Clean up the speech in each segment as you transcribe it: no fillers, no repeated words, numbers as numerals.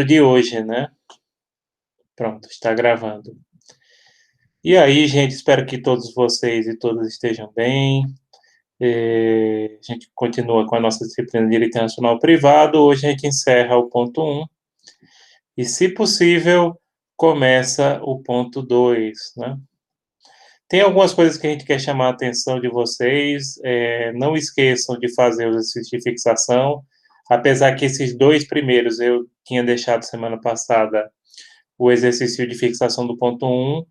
De hoje, né? Pronto, está gravando. E aí, gente, espero que todos vocês e todas estejam bem. A gente continua com a nossa disciplina de Direito Internacional Privado. Hoje a gente encerra o ponto 1 e, se possível, começa o ponto 2, né? Tem algumas coisas que a gente quer chamar a atenção de vocês. Não esqueçam de fazer os exercícios de fixação, apesar que esses dois primeiros eu tinha deixado semana passada o exercício de fixação do ponto 1,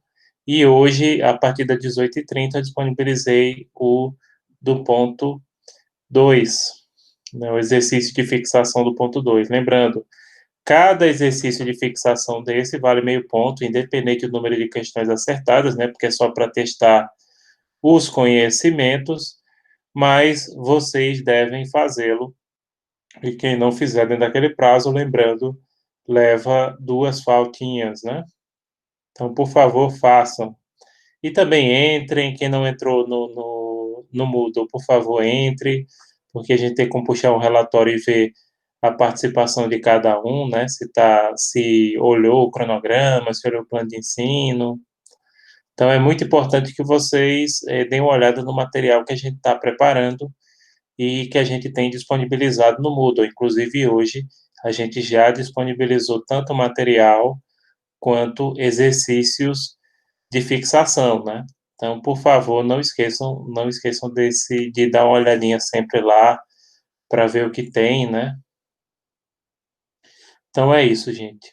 e hoje, a partir das 18h30, disponibilizei o do ponto 2, né, o exercício de fixação do ponto 2. Lembrando, cada exercício de fixação desse vale meio ponto, independente do número de questões acertadas, né, porque é só para testar os conhecimentos, mas vocês devem fazê-lo, e quem não fizer dentro daquele prazo, lembrando, leva 2 faltinhas, né? Então, por favor, façam. E também entrem, quem não entrou no Moodle, por favor, entre, porque a gente tem como puxar um relatório e ver a participação de cada um, né? Se olhou o cronograma, se olhou o plano de ensino. Então, é muito importante que vocês deem uma olhada no material que a gente está preparando e que a gente tem disponibilizado no Moodle. Inclusive, hoje, a gente já disponibilizou tanto material quanto exercícios de fixação, né? Então, por favor, não esqueçam de dar uma olhadinha sempre lá para ver o que tem, né? Então é isso, gente.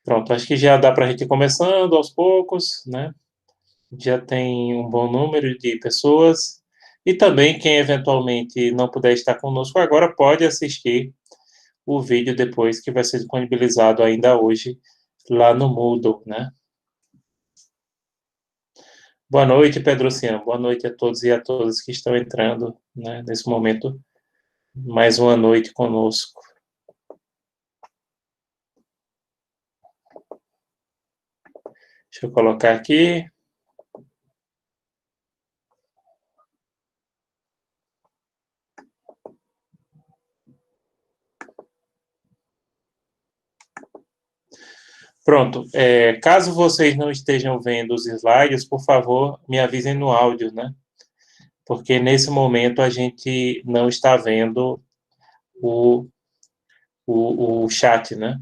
Pronto, acho que já dá para a gente ir começando aos poucos, né? Já tem um bom número de pessoas. E também quem eventualmente não puder estar conosco agora pode assistir o vídeo depois, que vai ser disponibilizado ainda hoje lá no Moodle, né? Boa noite, Pedrociano. Boa noite a todos e a todas que estão entrando, né, nesse momento. Mais uma noite conosco. Deixa eu colocar aqui. Pronto. Caso vocês não estejam vendo os slides, por favor, me avisem no áudio, né? Porque nesse momento a gente não está vendo o, o chat, né?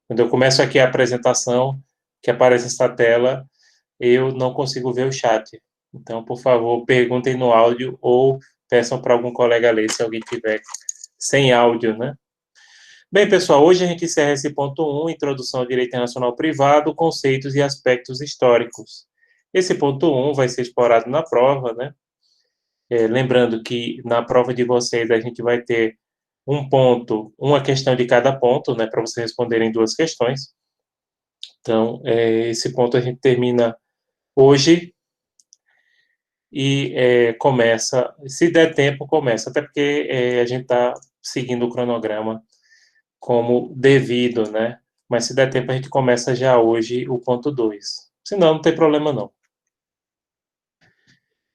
Quando eu começo aqui a apresentação, que aparece essa tela, eu não consigo ver o chat. Então, por favor, perguntem no áudio ou peçam para algum colega ler, se alguém tiver sem áudio, né? Bem, pessoal, hoje a gente encerra esse ponto 1, Introdução ao Direito Internacional Privado, Conceitos e Aspectos Históricos. Esse ponto 1 vai ser explorado na prova, né? Lembrando que na prova de vocês a gente vai ter um ponto, uma questão de cada ponto, né, para vocês responderem 2 questões. Então, esse ponto a gente termina hoje e começa, se der tempo, começa, até porque a gente está seguindo o cronograma como devido, né? Mas se der tempo, a gente começa já hoje o ponto 2. Senão, não tem problema não.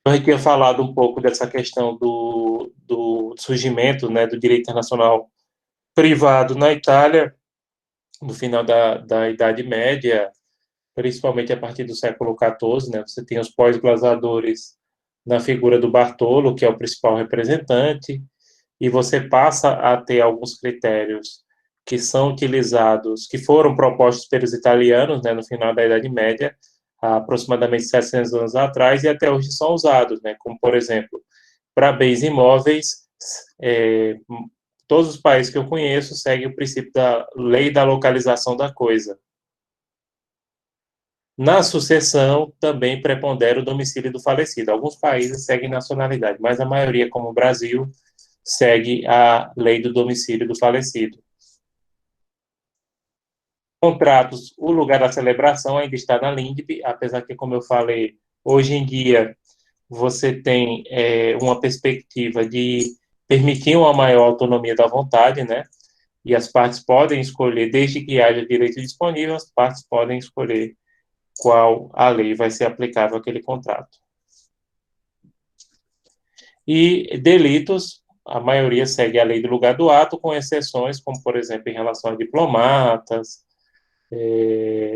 A gente tinha falado um pouco dessa questão do surgimento, né, do direito internacional privado na Itália, no final da Idade Média, principalmente a partir do século XIV, né? Você tem os pós-glasadores na figura do Bartolo, que é o principal representante, e você passa a ter alguns critérios que são utilizados, que foram propostos pelos italianos, né, no final da Idade Média, há aproximadamente 700 anos atrás, e até hoje são usados, né, como, por exemplo, para bens imóveis, todos os países que eu conheço seguem o princípio da lei da localização da coisa. Na sucessão, também prepondera o domicílio do falecido. Alguns países seguem nacionalidade, mas a maioria, como o Brasil, segue a lei do domicílio do falecido. Contratos, o lugar da celebração ainda está na LINDB, apesar que, como eu falei, hoje em dia você tem uma perspectiva de permitir uma maior autonomia da vontade, né? E as partes podem escolher, desde que haja direito disponível, as partes podem escolher qual a lei vai ser aplicável àquele contrato. E delitos, a maioria segue a lei do lugar do ato, com exceções, como, por exemplo, em relação a diplomatas,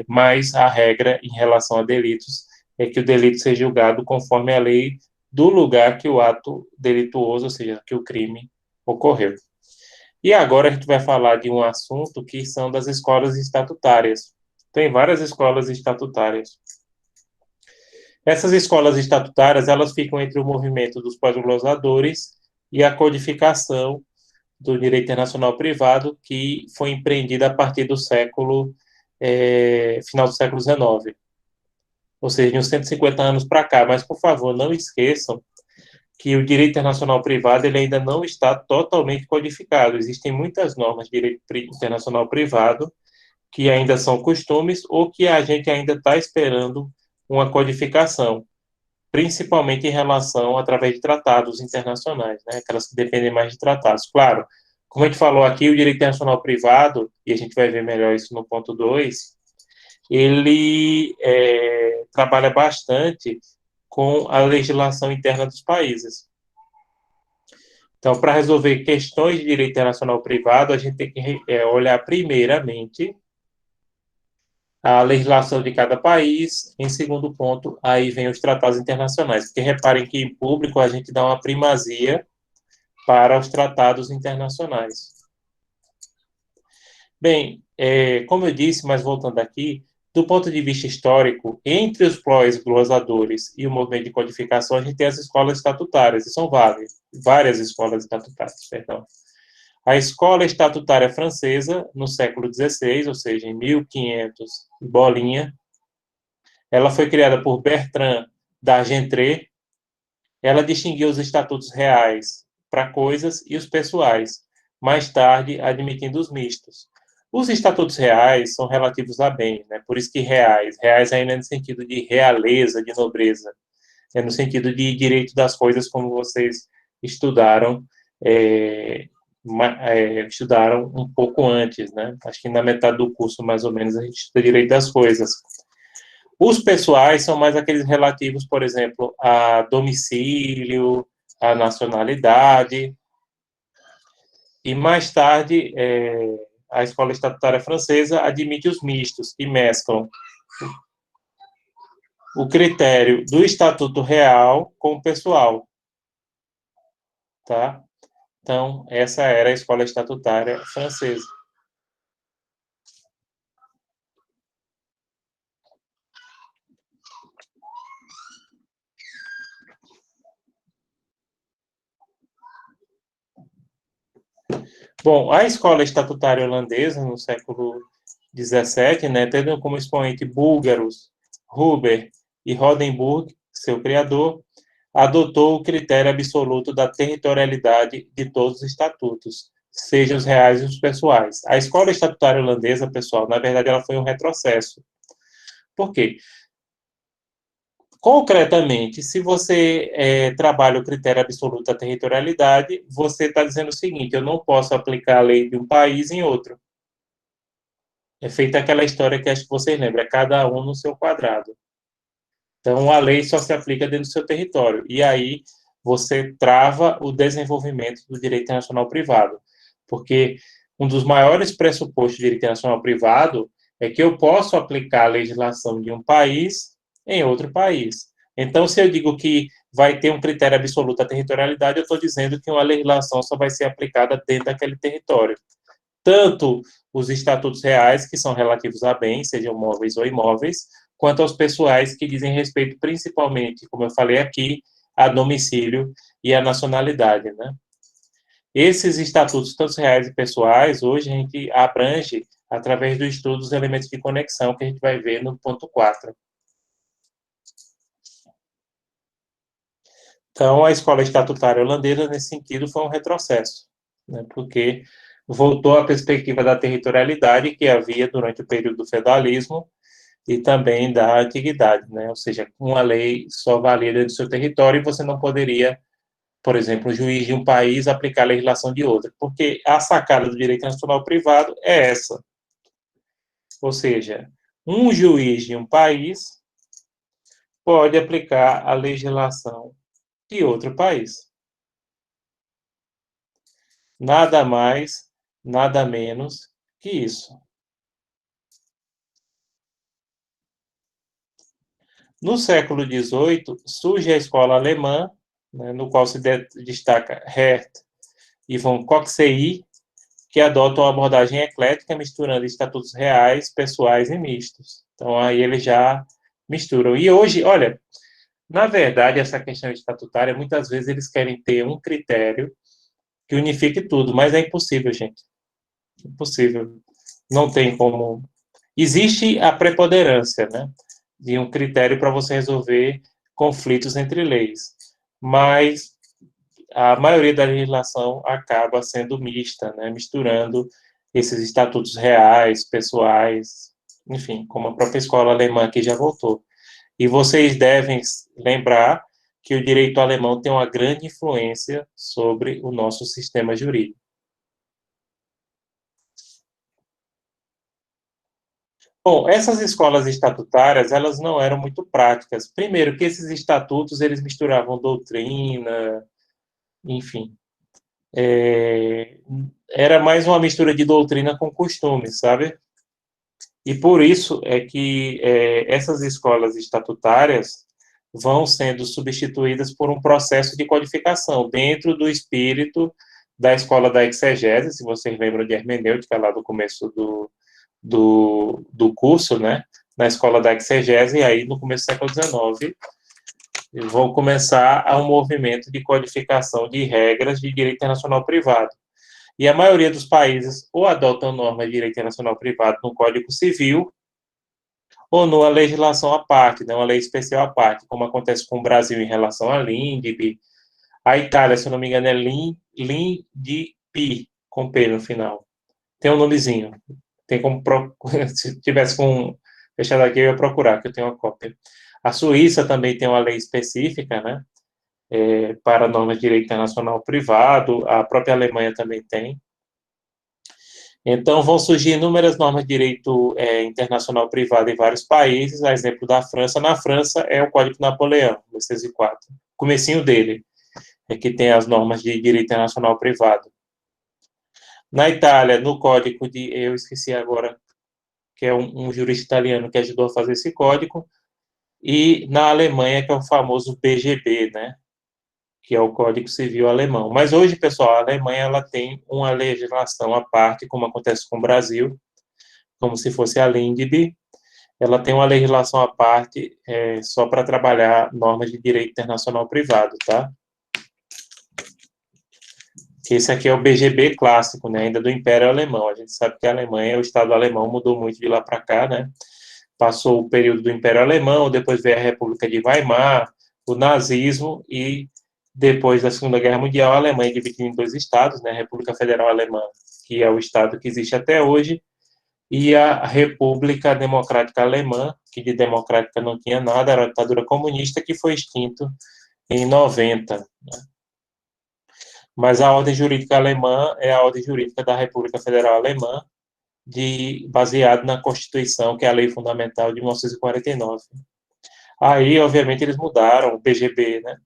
mas a regra em relação a delitos é que o delito seja julgado conforme a lei do lugar que o ato delituoso, ou seja, que o crime ocorreu. E agora a gente vai falar de um assunto que são das escolas estatutárias. Tem várias escolas estatutárias. Essas escolas estatutárias, elas ficam entre o movimento dos pós-glossadores e a codificação do direito internacional privado, que foi empreendida a partir do final do século XIX. Ou seja, de uns 150 anos para cá. Mas, por favor, não esqueçam que o direito internacional privado ele ainda não está totalmente codificado. Existem muitas normas de direito internacional privado que ainda são costumes ou que a gente ainda está esperando uma codificação, principalmente em relação através de tratados internacionais, né? Aquelas que dependem mais de tratados. Claro, como a gente falou aqui, o direito internacional privado, e a gente vai ver melhor isso no ponto 2, ele trabalha bastante com a legislação interna dos países. Então, para resolver questões de direito internacional privado, a gente tem que olhar primeiramente a legislação de cada país. Em segundo ponto, aí vem os tratados internacionais. Porque reparem que em público a gente dá uma primazia para os tratados internacionais. Bem, como eu disse, mas voltando aqui, do ponto de vista histórico, entre os pós-glosadores e o movimento de codificação, a gente tem as escolas estatutárias, e são várias escolas estatutárias, perdão. A escola estatutária francesa, no século XVI, ou seja, em 1500, bolinha, ela foi criada por Bertrand d'Argentré. Ela distinguiu os estatutos reais para coisas e os pessoais, mais tarde admitindo os mistos. Os estatutos reais são relativos a bens, né? Por isso que reais ainda é no sentido de realeza, de nobreza, é no sentido de direito das coisas, como vocês estudaram, estudaram um pouco antes, né? Acho que na metade do curso, mais ou menos, a gente estuda direito das coisas. Os pessoais são mais aqueles relativos, por exemplo, a domicílio, a nacionalidade. E mais tarde, a escola estatutária francesa admite os mistos, que mesclam o critério do estatuto real com o pessoal. Tá? Então, essa era a escola estatutária francesa. Bom, a escola estatutária holandesa, no século XVII, né, tendo como expoente búlgaros, Huber e Rodenburg, seu criador, adotou o critério absoluto da territorialidade de todos os estatutos, sejam os reais e os pessoais. A escola estatutária holandesa, pessoal, na verdade, ela foi um retrocesso. Por quê? Concretamente, se você trabalha o critério absoluto da territorialidade, você está dizendo o seguinte: eu não posso aplicar a lei de um país em outro. É feita aquela história que acho que vocês lembram, é cada um no seu quadrado. Então, a lei só se aplica dentro do seu território. E aí, você trava o desenvolvimento do direito internacional privado. Porque um dos maiores pressupostos do direito internacional privado é que eu posso aplicar a legislação de um país em outro país. Então, se eu digo que vai ter um critério absoluto da territorialidade, eu estou dizendo que uma legislação só vai ser aplicada dentro daquele território. Tanto os estatutos reais, que são relativos a bens, sejam móveis ou imóveis, quanto aos pessoais, que dizem respeito principalmente, como eu falei aqui, a domicílio e a nacionalidade, né? Esses estatutos, tanto reais e pessoais, hoje a gente abrange através do estudo dos elementos de conexão, que a gente vai ver no ponto 4. Então, a escola estatutária holandesa, nesse sentido, foi um retrocesso, né? Porque voltou à perspectiva da territorialidade que havia durante o período do feudalismo e também da antiguidade, né? Ou seja, uma lei só valia dentro do seu território e você não poderia, por exemplo, o juiz de um país aplicar a legislação de outro, porque a sacada do direito nacional privado é essa. Ou seja, um juiz de um país pode aplicar a legislação de outro país. Nada mais, nada menos que isso. No século XVIII, surge a escola alemã, né, no qual se destaca Herth e von Coxey, que adotam uma abordagem eclética, misturando estatutos reais, pessoais e mistos. Então, aí eles já misturam. E hoje, olha, na verdade, essa questão estatutária, muitas vezes eles querem ter um critério que unifique tudo, mas é impossível, gente. Impossível. Não tem como. Existe a preponderância, né, de um critério para você resolver conflitos entre leis, mas a maioria da legislação acaba sendo mista, né, misturando esses estatutos reais, pessoais, enfim, como a própria escola alemã que já voltou. E vocês devem lembrar que o direito alemão tem uma grande influência sobre o nosso sistema jurídico. Bom, essas escolas estatutárias, elas não eram muito práticas. Primeiro, que esses estatutos, eles misturavam doutrina, enfim. Era mais uma mistura de doutrina com costume, sabe? E por isso é que essas escolas estatutárias vão sendo substituídas por um processo de codificação dentro do espírito da escola da exegese, se vocês lembram de hermenêutica lá do começo do curso, né? Na escola da exegese, e aí no começo do século XIX vão começar a um movimento de codificação de regras de direito internacional privado. E a maioria dos países ou adotam normas de direito internacional privado no Código Civil ou numa legislação à parte, né, uma lei especial à parte, como acontece com o Brasil em relação à LINDB. A Itália, se eu não me engano, é LINDP, com P no final. Tem um nomezinho. Tem como se tivesse com fechado aqui, eu ia procurar, que eu tenho uma cópia. A Suíça também tem uma lei específica, né, para normas de direito internacional privado. A própria Alemanha também tem. Então, vão surgir inúmeras normas de direito internacional privado em vários países, a exemplo da França. Na França, é o Código Napoleão, 1604. Comecinho dele, é que tem as normas de direito internacional privado. Na Itália, no código de... Eu esqueci agora, que é um jurista italiano que ajudou a fazer esse código. E na Alemanha, que é o famoso BGB, né? Que é o Código Civil Alemão. Mas hoje, pessoal, a Alemanha ela tem uma legislação à parte, como acontece com o Brasil, como se fosse a LINDB. Ela tem uma legislação à parte só para trabalhar normas de direito internacional privado, tá? Esse aqui é o BGB clássico, né? Ainda do Império Alemão. A gente sabe que a Alemanha, o Estado alemão mudou muito de lá para cá, né? Passou o período do Império Alemão, depois veio a República de Weimar, o nazismo e depois da Segunda Guerra Mundial, a Alemanha dividiu em dois estados, né? A República Federal Alemã, que é o estado que existe até hoje, e a República Democrática Alemã, que de democrática não tinha nada, era a ditadura comunista, que foi extinto em 90. Mas a ordem jurídica alemã é a ordem jurídica da República Federal Alemã, baseado na Constituição, que é a Lei Fundamental de 1949. Aí, obviamente, eles mudaram o PGB, né?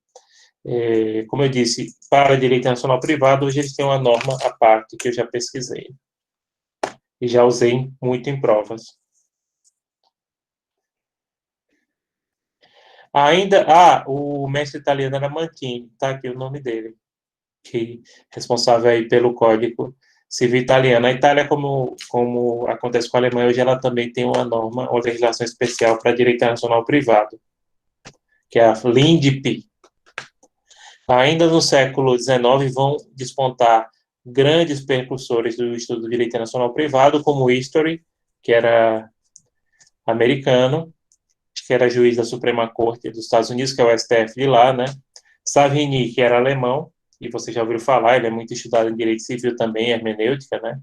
Como eu disse, para direito internacional privado, hoje eles têm uma norma à parte que eu já pesquisei e já usei muito em provas. Ainda, o mestre italiano era Mancini, tá aqui o nome dele, que é responsável aí pelo Código Civil Italiano. A Itália, como acontece com a Alemanha hoje, ela também tem uma norma, uma legislação especial para direito internacional privado, que é a LINDP. Ainda no século XIX vão despontar grandes percussores do estudo do direito internacional privado, como History, que era americano, que era juiz da Suprema Corte dos Estados Unidos, que é o STF de lá, né? Savigny, que era alemão, e você já ouviu falar, ele é muito estudado em direito civil também, hermenêutica, né?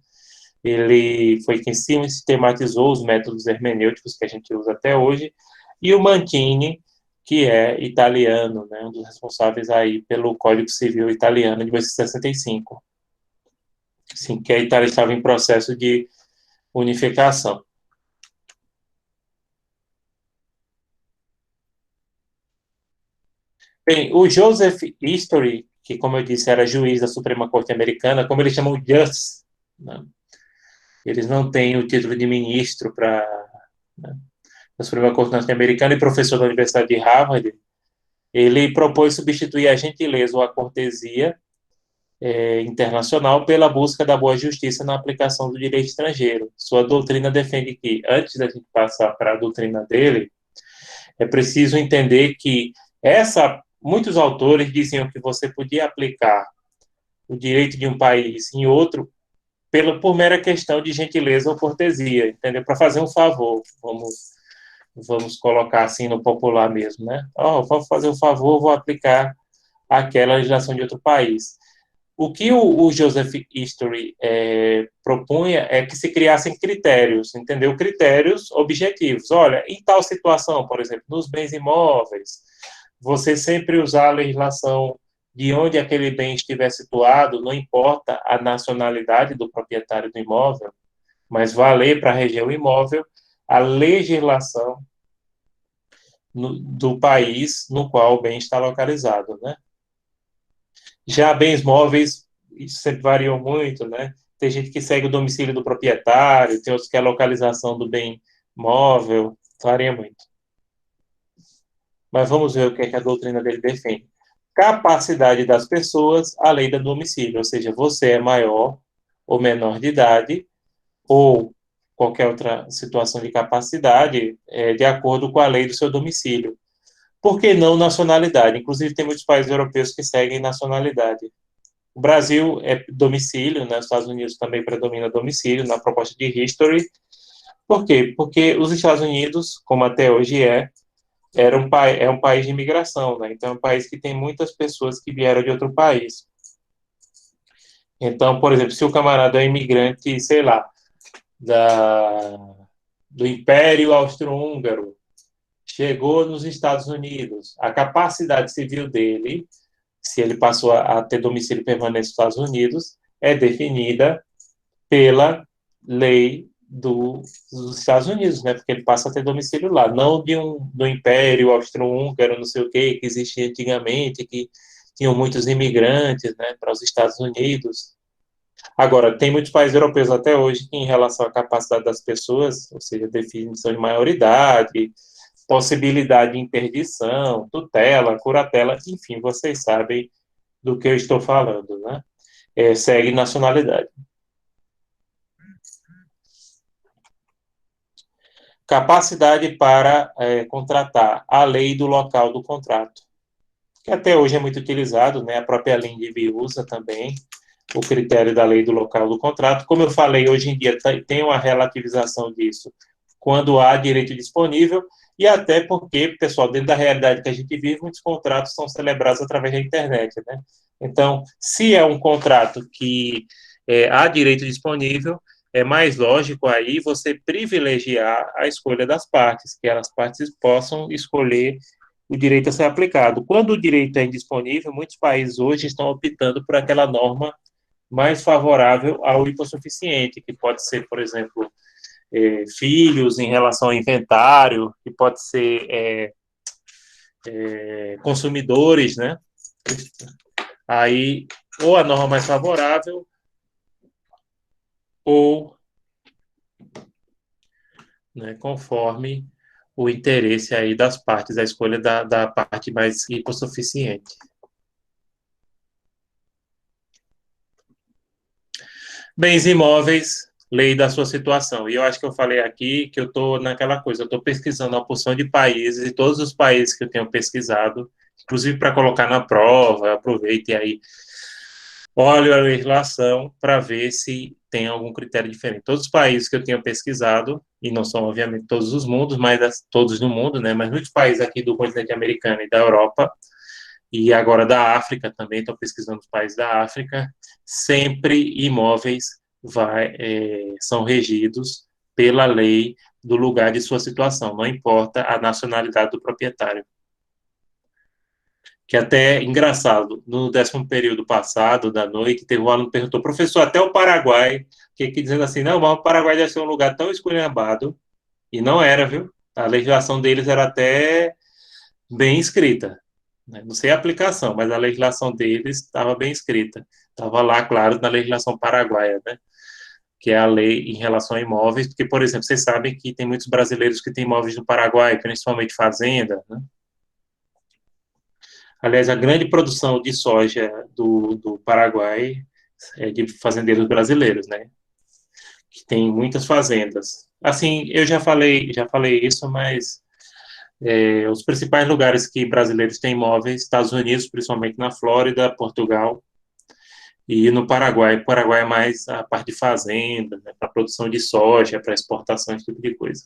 Ele foi quem sistematizou os métodos hermenêuticos que a gente usa até hoje, e o Mancini, que é italiano, né, um dos responsáveis aí pelo Código Civil italiano de 1965. Sim, que a Itália estava em processo de unificação. Bem, o Joseph History, que, como eu disse, era juiz da Suprema Corte Americana, como eles chamam justice, né? Eles não têm o título de ministro para, né, a Suprema Corte Norte-Americana, e professor da Universidade de Harvard. Ele propôs substituir a gentileza ou a cortesia internacional pela busca da boa justiça na aplicação do direito estrangeiro. Sua doutrina defende que, antes da gente passar para a doutrina dele, é preciso entender que muitos autores diziam que você podia aplicar o direito de um país em outro por mera questão de gentileza ou cortesia, entendeu? Para fazer um favor, vamos colocar assim no popular mesmo, né? Vou fazer um favor, vou aplicar aquela legislação de outro país. O que o Joseph History propunha é que se criassem critérios, entendeu? Critérios objetivos. Olha, em tal situação, por exemplo, nos bens imóveis, você sempre usar a legislação de onde aquele bem estiver situado, não importa a nacionalidade do proprietário do imóvel, mas valer para a região imóvel a legislação do país no qual o bem está localizado, né? Já bens móveis, isso sempre variou muito, né? Tem gente que segue o domicílio do proprietário, tem outros que é a localização do bem móvel, varia muito. Mas vamos ver o que é que a doutrina dele defende. Capacidade das pessoas, a lei do domicílio, ou seja, você é maior ou menor de idade, ou qualquer outra situação de capacidade, de acordo com a lei do seu domicílio. Por que não nacionalidade? Inclusive, tem muitos países europeus que seguem nacionalidade. O Brasil é domicílio, né? Os Estados Unidos também predomina domicílio na proposta de History. Por quê? Porque os Estados Unidos, como até hoje é um país de imigração, né? Então, é um país que tem muitas pessoas que vieram de outro país. Então, por exemplo, se o camarada é imigrante, sei lá, do Império Austro-Húngaro, chegou nos Estados Unidos, a capacidade civil dele, se ele passou a ter domicílio permanente nos Estados Unidos, é definida pela lei dos Estados Unidos, né? Porque ele passa a ter domicílio lá, não do Império Austro-Húngaro, não sei o que existia antigamente, que tinham muitos imigrantes, né, para os Estados Unidos. Agora, tem muitos países europeus até hoje que, em relação à capacidade das pessoas, ou seja, definição de maioridade, possibilidade de interdição, tutela, curatela, enfim, vocês sabem do que eu estou falando, né? Segue nacionalidade. Capacidade para contratar, a lei do local do contrato, que até hoje é muito utilizado, né? A própria LINDB usa também o critério da lei do local do contrato. Como eu falei, hoje em dia tem uma relativização disso quando há direito disponível, e até porque, pessoal, dentro da realidade que a gente vive, muitos contratos são celebrados através da internet, né? Então, se é um contrato que há direito disponível, é mais lógico aí você privilegiar a escolha das partes, que as partes possam escolher o direito a ser aplicado. Quando o direito é indisponível, muitos países hoje estão optando por aquela norma mais favorável ao hipossuficiente, que pode ser, por exemplo, filhos em relação ao inventário, que pode ser consumidores, né? Aí, ou a norma mais favorável, ou né, conforme o interesse aí das partes, a escolha da parte mais hipossuficiente. Bens imóveis, lei da sua situação. E eu acho que eu falei aqui que eu estou naquela coisa, eu estou pesquisando uma porção de países, e todos os países que eu tenho pesquisado, inclusive para colocar na prova, aproveite aí, olhe a legislação para ver se tem algum critério diferente. Todos os países que eu tenho pesquisado, e não são, obviamente, todos os mundos, mas todos no mundo, né? Mas muitos países aqui do continente americano e da Europa, e agora da África também, estou pesquisando os países da África, sempre imóveis são regidos pela lei do lugar de sua situação, não importa a nacionalidade do proprietário. Que até é engraçado, no 10º período passado, da noite, teve um aluno que perguntou, professor, até o Paraguai, que dizendo assim, não, mas o Paraguai deve ser um lugar tão esculhambado, e não era, viu? A legislação deles era até bem escrita, né? Não sei a aplicação, mas a legislação deles estava bem escrita. Estava lá, claro, na legislação paraguaia, né? Que é a lei em relação a imóveis, porque, por exemplo, vocês sabem que tem muitos brasileiros que têm imóveis no Paraguai, principalmente fazenda, né? Aliás, a grande produção de soja do Paraguai é de fazendeiros brasileiros, né? Que tem muitas fazendas. Assim, eu já falei isso, mas os principais lugares que brasileiros têm imóveis, Estados Unidos, principalmente na Flórida, Portugal e no Paraguai. O Paraguai é mais a parte de fazenda, né, para produção de soja, para exportação, esse tipo de coisa.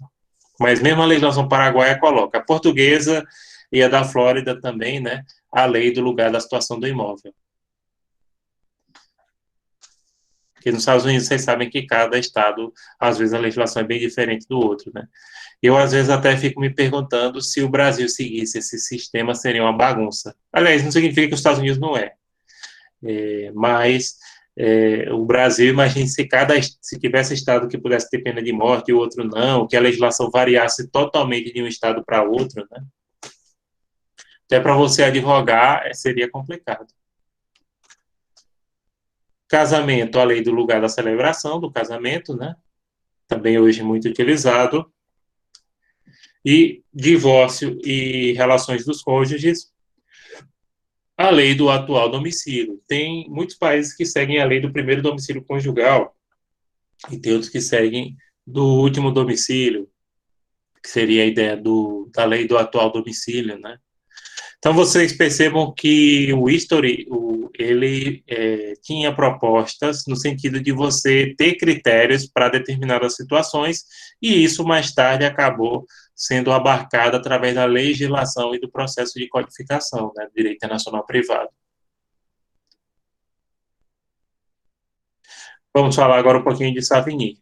Mas mesmo a legislação paraguaia coloca. A portuguesa e a da Flórida também, né? A lei do lugar da situação do imóvel. Porque nos Estados Unidos vocês sabem que cada estado, às vezes, a legislação é bem diferente do outro, né? Eu, às vezes, até fico me perguntando se o Brasil seguisse esse sistema, seria uma bagunça. Aliás, não significa que os Estados Unidos não é. Mas o Brasil, imagine se tivesse estado que pudesse ter pena de morte e o outro não, que a legislação variasse totalmente de um estado para outro, né? Até para você advogar seria complicado. Casamento, a lei do lugar da celebração do casamento, né? Também hoje muito utilizado. E divórcio e relações dos cônjuges, a lei do atual domicílio. Tem muitos países que seguem a lei do primeiro domicílio conjugal e tem outros que seguem do último domicílio, que seria a ideia da lei do atual domicílio, né? Então, vocês percebam que o History, ele tinha propostas no sentido de você ter critérios para determinadas situações, e isso mais tarde acabou sendo abarcado através da legislação e do processo de codificação, né, do direito internacional privado. Vamos falar agora um pouquinho de Savigny.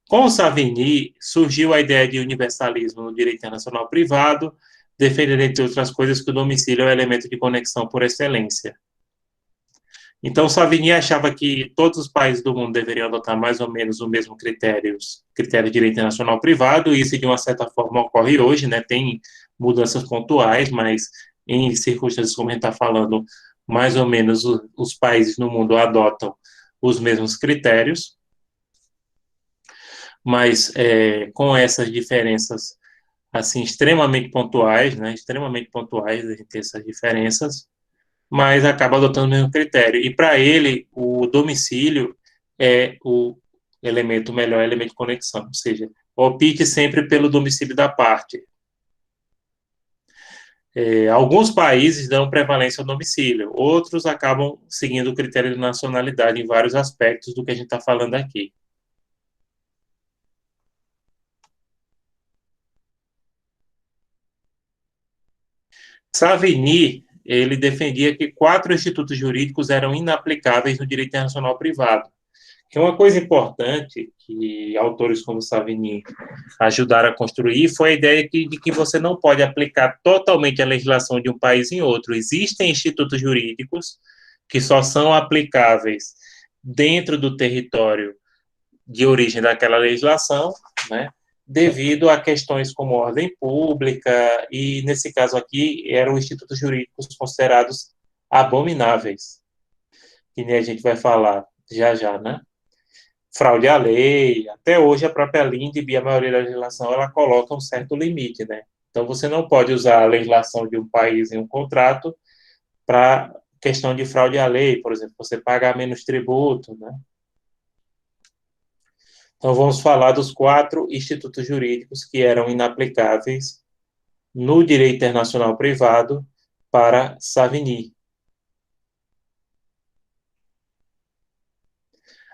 Com o Savigny, surgiu a ideia de universalismo no direito internacional privado, defendendo, entre outras coisas, que o domicílio é o elemento de conexão por excelência. Então, Savigny achava que todos os países do mundo deveriam adotar mais ou menos o mesmo critério de direito internacional privado, e isso, de uma certa forma, ocorre hoje, né? Tem mudanças pontuais, mas em circunstâncias como a gente está falando, mais ou menos os países no mundo adotam os mesmos critérios, mas com essas diferenças assim extremamente pontuais, né? Extremamente pontuais, a gente tem essas diferenças, mas acaba adotando o mesmo critério. E para ele, o domicílio é o elemento melhor, elemento de conexão, ou seja, opte sempre pelo domicílio da parte. Alguns países dão prevalência ao domicílio, outros acabam seguindo o critério de nacionalidade em vários aspectos do que a gente está falando aqui. Savigny, ele defendia que 4 institutos jurídicos eram inaplicáveis no direito internacional privado. Que uma coisa importante que autores como Savigny ajudaram a construir foi a ideia de que você não pode aplicar totalmente a legislação de um país em outro. Existem institutos jurídicos que só são aplicáveis dentro do território de origem daquela legislação, né, devido a questões como ordem pública, e nesse caso aqui eram institutos jurídicos considerados abomináveis, que nem a gente vai falar já já, né? Fraude à lei, até hoje a própria LINDB e a maioria da legislação, ela coloca um certo limite, né? Então você não pode usar a legislação de um país em um contrato para questão de fraude à lei, por exemplo, você pagar menos tributo, né? Então vamos falar dos 4 institutos jurídicos que eram inaplicáveis no direito internacional privado para Savigny.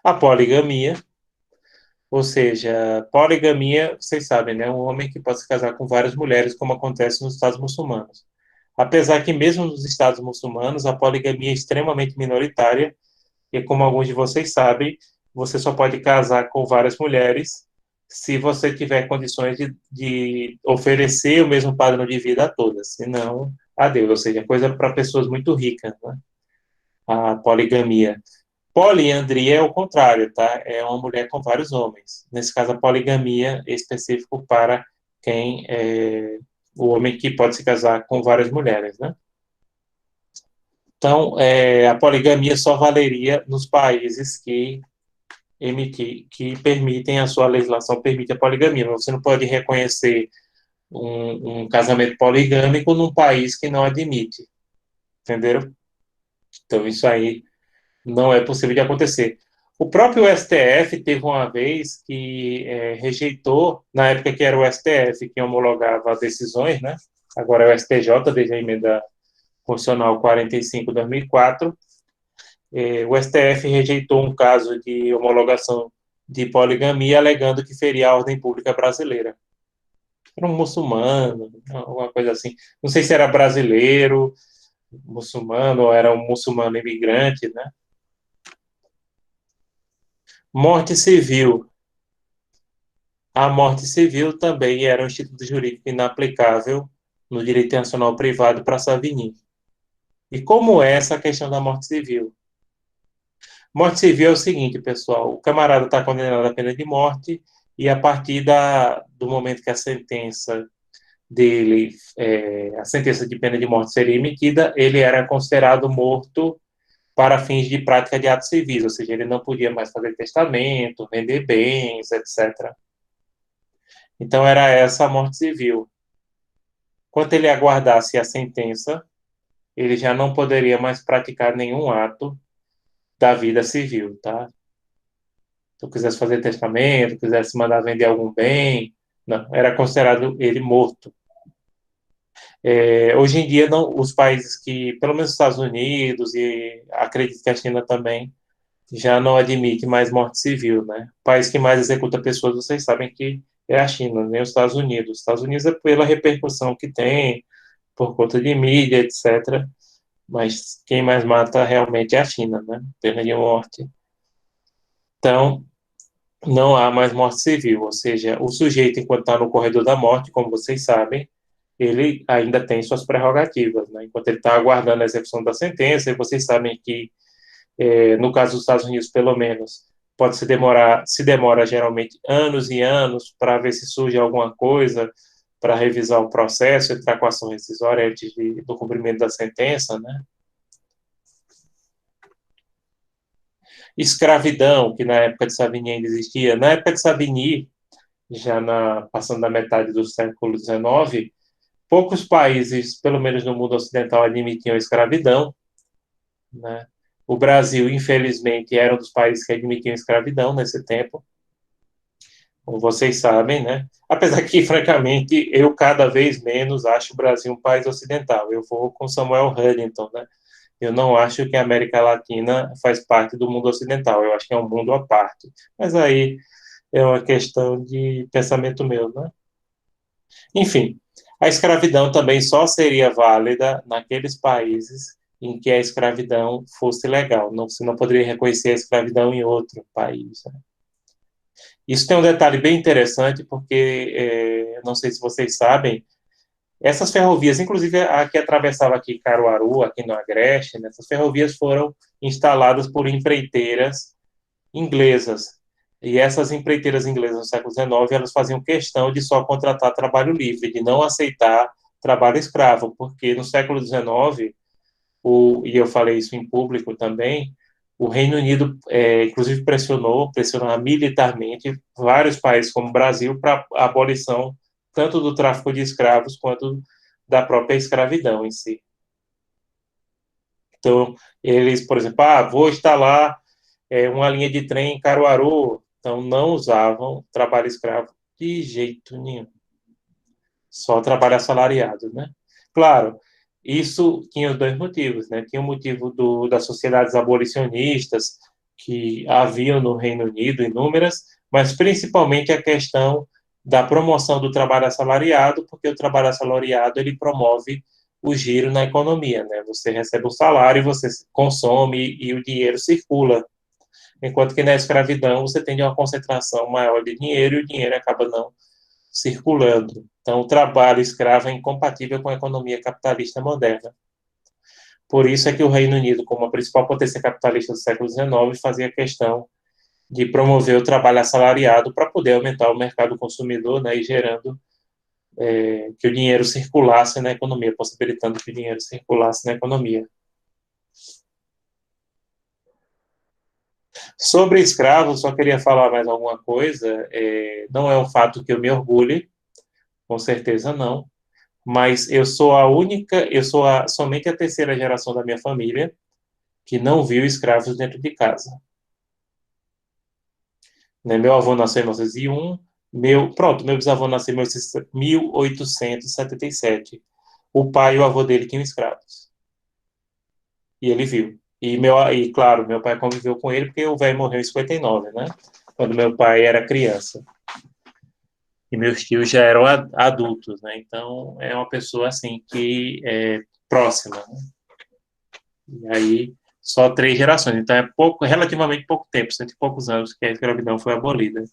A poligamia, ou seja, poligamia, vocês sabem, né? Um homem que pode se casar com várias mulheres, como acontece nos Estados muçulmanos. Apesar que mesmo nos Estados muçulmanos, a poligamia é extremamente minoritária, e como alguns de vocês sabem, você só pode casar com várias mulheres se você tiver condições de oferecer o mesmo padrão de vida a todas, senão, adeus, ou seja, coisa para pessoas muito ricas, né? A poligamia. Poliandria é o contrário, tá? É uma mulher com vários homens. Nesse caso, a poligamia é específico para quem o homem que pode se casar com várias mulheres, né? Então, a poligamia só valeria nos países que permitem, a sua legislação permite a poligamia. Mas você não pode reconhecer um casamento poligâmico num país que não admite, entenderam? Então, isso aí não é possível de acontecer. O próprio STF teve uma vez que rejeitou, na época que era o STF que homologava decisões, né? Agora é o STJ, desde a emenda constitucional 45/2004, o STF rejeitou um caso de homologação de poligamia, alegando que feria a ordem pública brasileira. Era um muçulmano, alguma coisa assim. Não sei se era brasileiro, muçulmano, ou era um muçulmano imigrante, né? Morte civil. A morte civil também era um instituto jurídico inaplicável no direito internacional privado para Savigny. E como é essa questão da morte civil? Morte civil é o seguinte, pessoal: o camarada está condenado à pena de morte e a partir do momento que a sentença dele, a sentença de pena de morte seria emitida, ele era considerado morto para fins de prática de atos civis, ou seja, ele não podia mais fazer testamento, vender bens, etc. Então era essa a morte civil. Enquanto ele aguardasse a sentença, ele já não poderia mais praticar nenhum ato da vida civil, tá? Se eu quisesse fazer testamento, quisesse mandar vender algum bem, não, era considerado ele morto. Hoje em dia, não, os países que, pelo menos os Estados Unidos e acredito que a China também, já não admite mais morte civil, né? O país que mais executa pessoas, vocês sabem que é a China, nem os Estados Unidos. Os Estados Unidos é pela repercussão que tem, por conta de mídia, etc. Mas quem mais mata realmente é a China, né? Pena de morte. Então, não há mais morte civil, ou seja, o sujeito, enquanto está no corredor da morte, como vocês sabem, ele ainda tem suas prerrogativas, né? Enquanto ele está aguardando a execução da sentença, e vocês sabem que, no caso dos Estados Unidos, pelo menos, pode se demora geralmente anos e anos para ver se surge alguma coisa, para revisar o processo, entrar com ação rescisória antes do cumprimento da sentença, né? Escravidão, que na época de Savigny ainda existia. Na época de Savigny, passando da metade do século XIX, poucos países, pelo menos no mundo ocidental, admitiam a escravidão, né? O Brasil, infelizmente, era um dos países que admitiam a escravidão nesse tempo, como vocês sabem, né? Apesar que, francamente, eu cada vez menos acho o Brasil um país ocidental. Eu vou com Samuel Huntington, né? Eu não acho que a América Latina faz parte do mundo ocidental. Eu acho que é um mundo à parte. Mas aí é uma questão de pensamento meu, né? Enfim, a escravidão também só seria válida naqueles países em que a escravidão fosse legal. Não, você não poderia reconhecer a escravidão em outro país, né? Isso tem um detalhe bem interessante, porque, não sei se vocês sabem, essas ferrovias, inclusive a que atravessava aqui Caruaru, aqui no Agreste, né, essas ferrovias foram instaladas por empreiteiras inglesas. E essas empreiteiras inglesas no século XIX, elas faziam questão de só contratar trabalho livre, de não aceitar trabalho escravo, porque no século XIX, e eu falei isso em público também, o Reino Unido, inclusive, pressionou militarmente vários países, como o Brasil, para a abolição tanto do tráfico de escravos quanto da própria escravidão em si. Então, eles, por exemplo, vou instalar uma linha de trem em Caruaru, então não usavam trabalho escravo de jeito nenhum, só trabalho assalariado, né? Claro, isso tinha os dois motivos, né? Tinha o motivo das sociedades abolicionistas que haviam no Reino Unido, inúmeras, mas principalmente a questão da promoção do trabalho assalariado, porque o trabalho assalariado ele promove o giro na economia, né? Você recebe um salário, você consome e o dinheiro circula, enquanto que na escravidão você tem uma concentração maior de dinheiro e o dinheiro acaba não circulando. Então, o trabalho escravo é incompatível com a economia capitalista moderna. Por isso é que o Reino Unido, como a principal potência capitalista do século XIX, fazia questão de promover o trabalho assalariado para poder aumentar o mercado consumidor, né, e gerando que o dinheiro circulasse na economia, possibilitando que o dinheiro circulasse na economia. Sobre escravos, só queria falar mais alguma coisa. Não é um fato que eu me orgulhe, com certeza não, mas eu sou a única, somente a terceira geração da minha família que não viu escravos dentro de casa. Né? Meu avô nasceu em 1901, meu bisavô nasceu em 1877. O pai e o avô dele tinham escravos. E ele viu. Claro, meu pai conviveu com ele porque o velho morreu em 59, né? Quando meu pai era criança. E meus tios já eram adultos, né? Então, é uma pessoa, assim, que é próxima, né? E aí, só 3 gerações. Então, é pouco, relativamente pouco tempo, 100 e poucos anos que a escravidão foi abolida.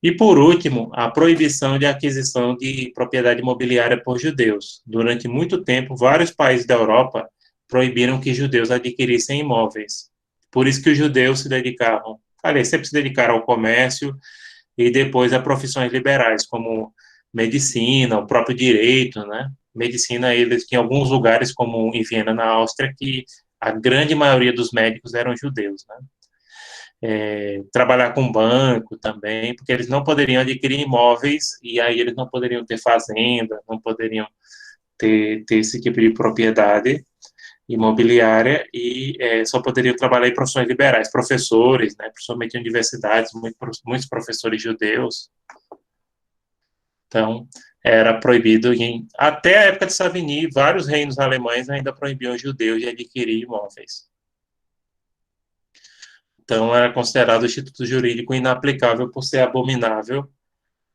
E, por último, a proibição de aquisição de propriedade imobiliária por judeus. Durante muito tempo, vários países da Europa proibiram que judeus adquirissem imóveis. Por isso que os judeus se dedicavam, aliás, sempre se dedicaram ao comércio e depois a profissões liberais, como medicina, o próprio direito, né? Medicina, eles tinham alguns lugares, como em Viena, na Áustria, que a grande maioria dos médicos eram judeus, né? Trabalhar com banco também, porque eles não poderiam adquirir imóveis e aí eles não poderiam ter fazenda, não poderiam ter esse tipo de propriedade imobiliária e só poderiam trabalhar em profissões liberais, professores, né, principalmente em universidades, muitos professores judeus. Então, era proibido, até a época de Savigny, vários reinos alemães ainda proibiam os judeus de adquirir imóveis. Então, era considerado o instituto jurídico inaplicável por ser abominável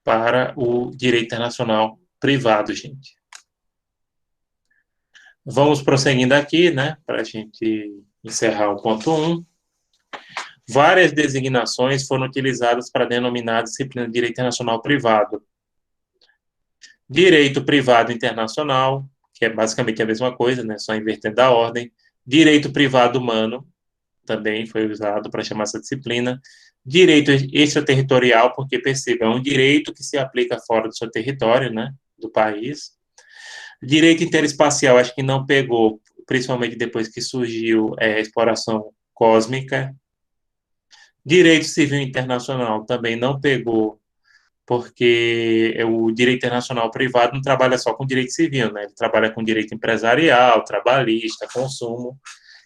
para o direito internacional privado, gente. Vamos prosseguindo aqui, né, para a gente encerrar o ponto 1. Várias designações foram utilizadas para denominar a disciplina de direito internacional privado. Direito privado internacional, que é basicamente a mesma coisa, né, só invertendo a ordem. Direito privado humano, também foi usado para chamar essa disciplina. Direito extraterritorial, porque perceba, é um direito que se aplica fora do seu território, né, do país. Direito interespacial, acho que não pegou, principalmente depois que surgiu a exploração cósmica. Direito civil internacional também não pegou, porque o direito internacional privado não trabalha só com direito civil, né? Ele trabalha com direito empresarial, trabalhista, consumo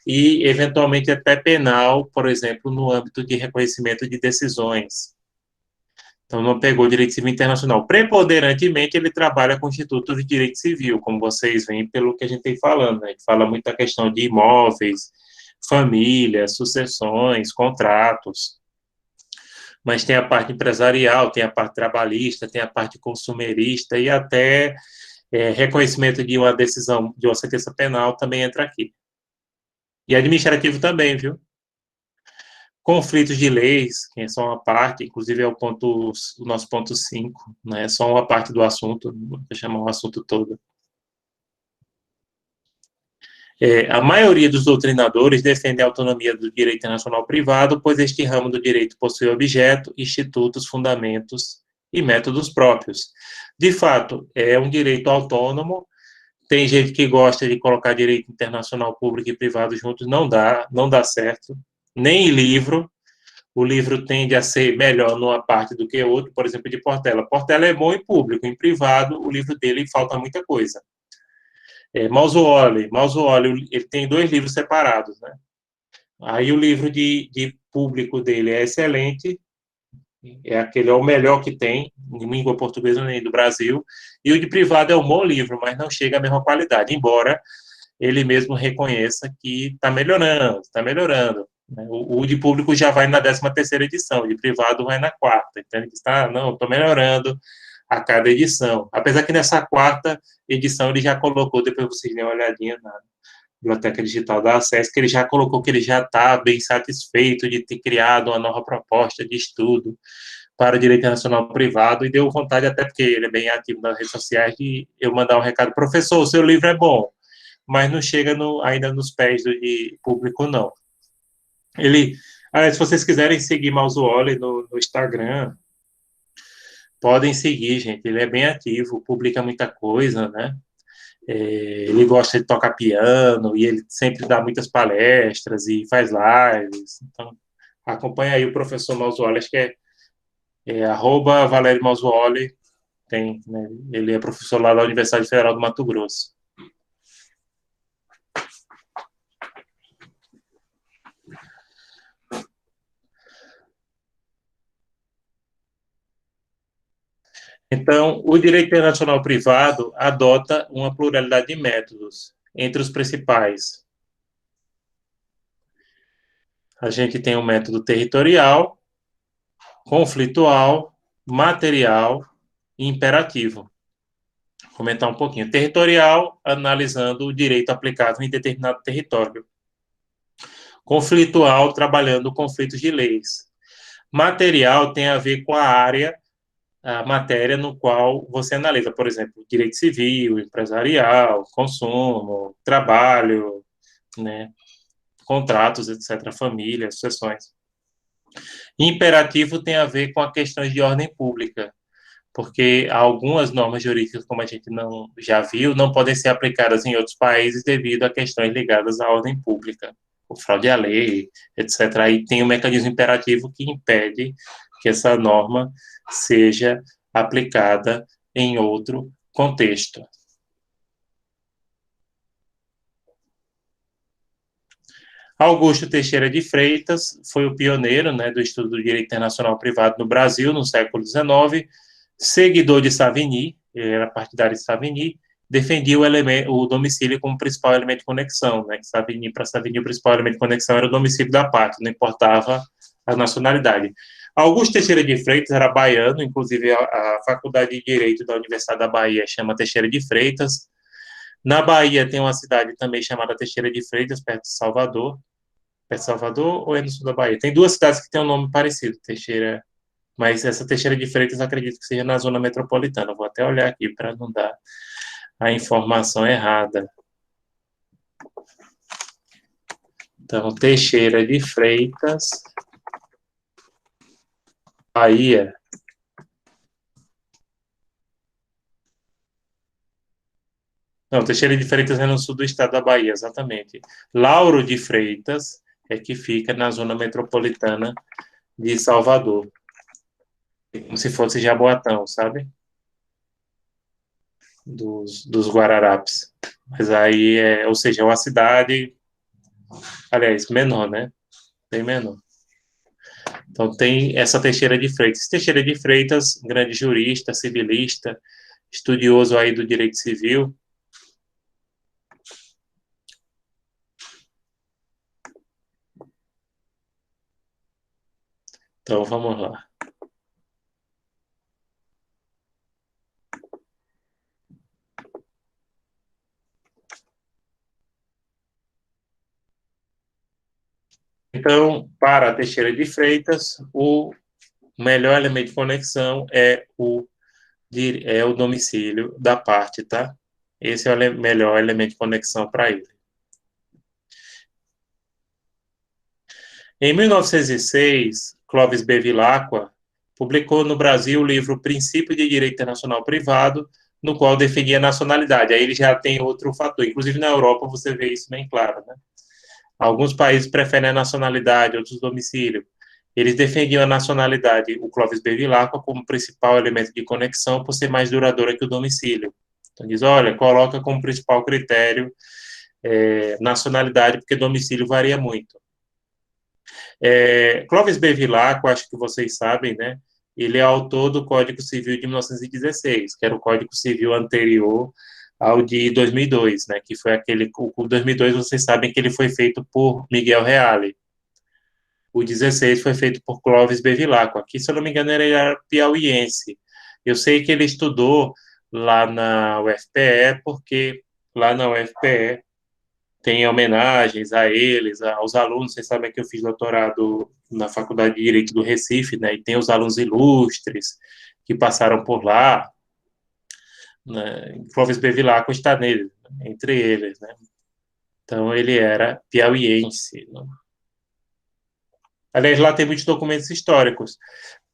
e, eventualmente, até penal, por exemplo, no âmbito de reconhecimento de decisões. Então, não pegou direito civil internacional. Preponderantemente, ele trabalha com institutos de direito civil, como vocês veem pelo que a gente tem falando, né? Que fala muito da questão de imóveis, famílias, sucessões, contratos. Mas tem a parte empresarial, tem a parte trabalhista, tem a parte consumerista e até reconhecimento de uma decisão, de uma sentença penal também entra aqui. E administrativo também, viu? Conflitos de leis, que é só uma parte, inclusive é o nosso ponto 5, né? É só uma parte do assunto, não vou chamar o assunto todo. A maioria dos doutrinadores defende a autonomia do direito internacional privado, pois este ramo do direito possui objeto, institutos, fundamentos e métodos próprios. De fato, é um direito autônomo. Tem gente que gosta de colocar direito internacional público e privado juntos, não dá certo. Nem em livro. O livro tende a ser melhor numa parte do que outra, por exemplo, de Portela. Portela é bom em público, em privado, o livro dele falta muita coisa. Mausooli, ele tem 2 livros separados, né? Aí o livro de público dele é excelente, é o melhor que tem, em língua portuguesa nem do Brasil, e o de privado é um bom livro, mas não chega à mesma qualidade, embora ele mesmo reconheça que está melhorando, está melhorando. Né? O de público já vai na 13ª edição, o de privado vai na 4ª, então ele está, não, estou melhorando a cada edição. Apesar que nessa 4ª edição ele já colocou, depois vocês dêem uma olhadinha na Biblioteca Digital da Acesso, que ele já colocou que ele já está bem satisfeito de ter criado uma nova proposta de estudo para o direito internacional privado e deu vontade, até porque ele é bem ativo nas redes sociais, de eu mandar um recado, professor, o seu livro é bom, mas não chega ainda nos pés do público, não. Se vocês quiserem seguir Mausooli no Instagram, Podem seguir, gente. Ele é bem ativo, publica muita coisa, né? Ele gosta de tocar piano e ele sempre dá muitas palestras e faz lives. Então, acompanha aí o professor Mausuoli, acho que é arroba Valério Mausuoli, tem, né? Ele é professor lá da Universidade Federal do Mato Grosso. Então, o direito internacional privado adota uma pluralidade de métodos. Entre os principais, a gente tem o método territorial, conflitual, material e imperativo. Vou comentar um pouquinho. Territorial, analisando o direito aplicável em determinado território. Conflitual, trabalhando conflitos de leis. Material tem a ver com a área, a matéria no qual você analisa, por exemplo, direito civil, empresarial, consumo, trabalho, né, contratos, etc., família, sucessões. Imperativo tem a ver com a questões de ordem pública, porque algumas normas jurídicas, como a gente não já viu, não podem ser aplicadas em outros países devido a questões ligadas à ordem pública, o fraude à lei, etc. Aí tem um mecanismo imperativo que impede que essa norma seja aplicada em outro contexto. Augusto Teixeira de Freitas foi o pioneiro, né, do estudo do direito internacional privado no Brasil no século XIX, seguidor de Savigny, ele era partidário de Savigny, defendia o domicílio como principal elemento de conexão, né? Para Savigny o principal elemento de conexão era o domicílio da pátria, não importava a nacionalidade. Augusto Teixeira de Freitas era baiano, inclusive a Faculdade de Direito da Universidade da Bahia chama Teixeira de Freitas. Na Bahia tem uma cidade também chamada Teixeira de Freitas, perto de Salvador. É Salvador ou é no sul da Bahia? Tem duas cidades que têm um nome parecido, Teixeira, mas essa Teixeira de Freitas acredito que seja na zona metropolitana. Vou até olhar aqui para não dar a informação errada. Então, Teixeira de Freitas, Bahia. Não, Teixeira de Freitas é no sul do estado da Bahia, exatamente. Lauro de Freitas é que fica na zona metropolitana de Salvador, como se fosse Jaboatão, sabe? Dos Guararapes. Mas aí ou seja, é uma cidade, aliás, menor, né? Bem menor. Então tem essa Teixeira de Freitas. Teixeira de Freitas, grande jurista, civilista, estudioso aí do direito civil. Então vamos lá. Então, para a Teixeira de Freitas, o melhor elemento de conexão é o domicílio da parte, tá? Esse é o melhor elemento de conexão para ele. Em 1906, Clovis Bevilacqua publicou no Brasil o livro Princípio de Direito Internacional Privado, no qual definia a nacionalidade. Aí ele já tem outro fator. Inclusive, na Europa, você vê isso bem claro, né? Alguns países preferem a nacionalidade, outros o domicílio. Eles defendiam a nacionalidade, o Clovis Bevilacqua, como principal elemento de conexão, por ser mais duradoura que o domicílio. Então, diz, olha, coloca como principal critério nacionalidade, porque domicílio varia muito. Clovis Bevilacqua, acho que vocês sabem, né? Ele é autor do Código Civil de 1916, que era o Código Civil anterior ao de 2002, né? Que foi o 2002, vocês sabem que ele foi feito por Miguel Reale. O 16 foi feito por Clovis Bevilacqua. Aqui, se eu não me engano, ele era piauiense. Eu sei que ele estudou lá na UFPE, porque lá na UFPE tem homenagens a eles, aos alunos. Vocês sabem que eu fiz doutorado na Faculdade de Direito do Recife, né? E tem os alunos ilustres que passaram por lá, né? Clóvis Bevilacqua está nele, entre eles, né? Então ele era piauiense, né? Aliás, lá tem muitos documentos históricos.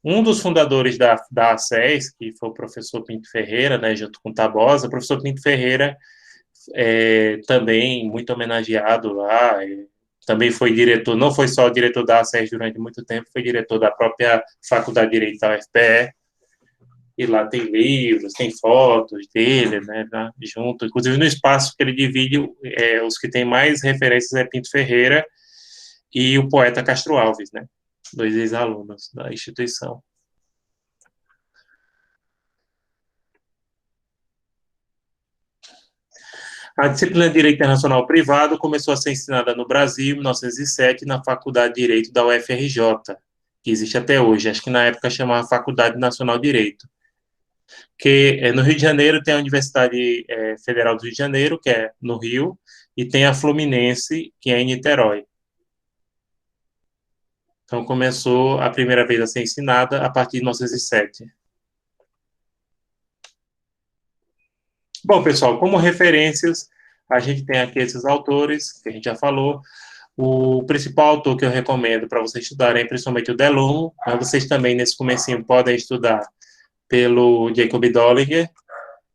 Um dos fundadores da ACES, que foi o professor Pinto Ferreira, né, junto com Tabosa, o professor Pinto Ferreira também muito homenageado lá, também foi diretor, não foi só diretor da ACES durante muito tempo, foi diretor da própria Faculdade de Direito da UFPE, e lá tem livros, tem fotos dele, né, junto, inclusive no espaço que ele divide, os que tem mais referências é Pinto Ferreira e o poeta Castro Alves, né, dois ex-alunos da instituição. A disciplina de Direito Internacional Privado começou a ser ensinada no Brasil em 1907 na Faculdade de Direito da UFRJ, que existe até hoje. Acho que na época chamava Faculdade Nacional de Direito. Que no Rio de Janeiro tem a Universidade Federal do Rio de Janeiro, que é no Rio, e tem a Fluminense, que é em Niterói. Então começou a primeira vez a ser ensinada a partir de 1907. Bom, pessoal, como referências, a gente tem aqui esses autores, que a gente já falou. O principal autor que eu recomendo para vocês estudarem é principalmente o Delon, mas vocês também, nesse comecinho, podem estudar pelo Jacob Dollinger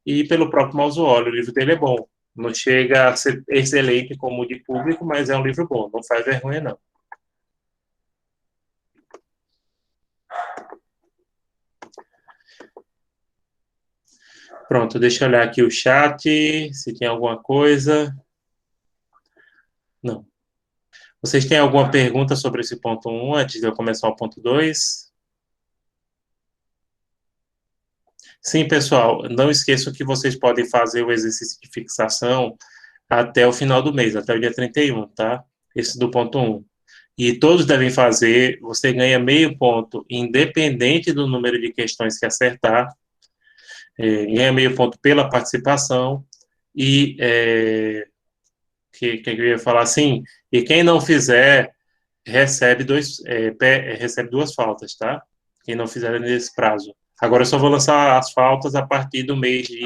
e pelo próprio Mausuoli. O livro dele é bom. Não chega a ser excelente como de público, mas é um livro bom. Não faz vergonha, não. Pronto, deixa eu olhar aqui o chat, se tem alguma coisa. Não. Vocês têm alguma pergunta sobre esse ponto 1 antes de eu começar o ponto 2? Sim, pessoal, não esqueçam que vocês podem fazer o exercício de fixação até o final do mês, até o dia 31, tá? Esse do ponto 1. E todos devem fazer, você ganha meio ponto, independente do número de questões que acertar, ganha meio ponto pela participação, e que eu ia falar assim, e quem não fizer, recebe duas faltas, tá? Quem não fizer nesse prazo. Agora eu só vou lançar as faltas a partir do mês de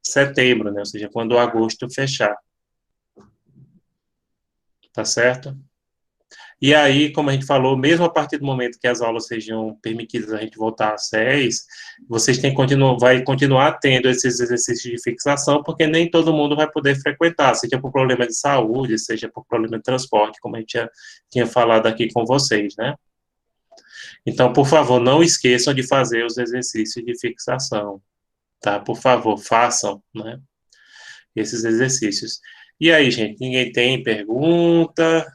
setembro, né? Ou seja, quando o agosto fechar, tá certo? E aí, como a gente falou, mesmo a partir do momento que as aulas sejam permitidas a gente voltar às 6, vocês têm vai continuar tendo esses exercícios de fixação, porque nem todo mundo vai poder frequentar, seja por problema de saúde, seja por problema de transporte, como a gente já tinha falado aqui com vocês, né? Então, por favor, não esqueçam de fazer os exercícios de fixação, tá? Por favor, façam, né? Esses exercícios. E aí, gente, ninguém tem pergunta?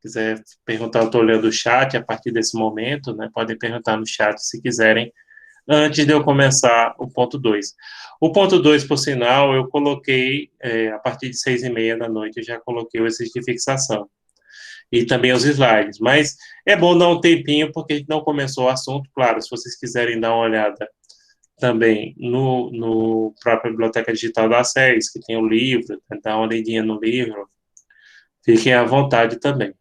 Quiser perguntar, eu estou olhando o chat a partir desse momento, né? Podem perguntar no chat se quiserem, antes de eu começar o ponto 2. O ponto 2, por sinal, eu coloquei, a partir de 6h30 da noite, eu já coloquei o exercício de fixação. E também os slides. Mas é bom dar um tempinho, porque a gente não começou o assunto. Claro, se vocês quiserem dar uma olhada também no própria Biblioteca Digital da SES, que tem o livro, dar uma olhadinha no livro, fiquem à vontade também.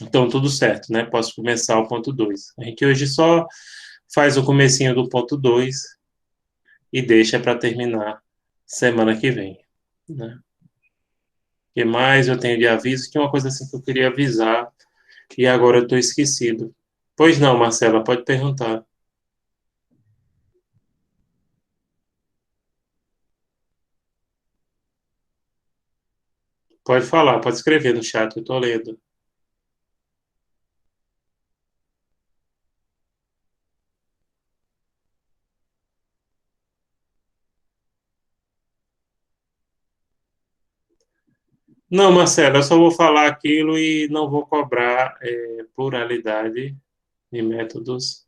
Então, tudo certo, né? Posso começar o ponto 2. A gente hoje só faz o comecinho do ponto 2 e deixa para terminar semana que vem, né? O que mais eu tenho de aviso? Tinha uma coisa assim que eu queria avisar e agora eu estou esquecido. Pois não, Marcela, pode perguntar. Pode falar, pode escrever no chat, eu estou lendo. Não, Marcela, eu só vou falar aquilo e não vou cobrar pluralidade de métodos.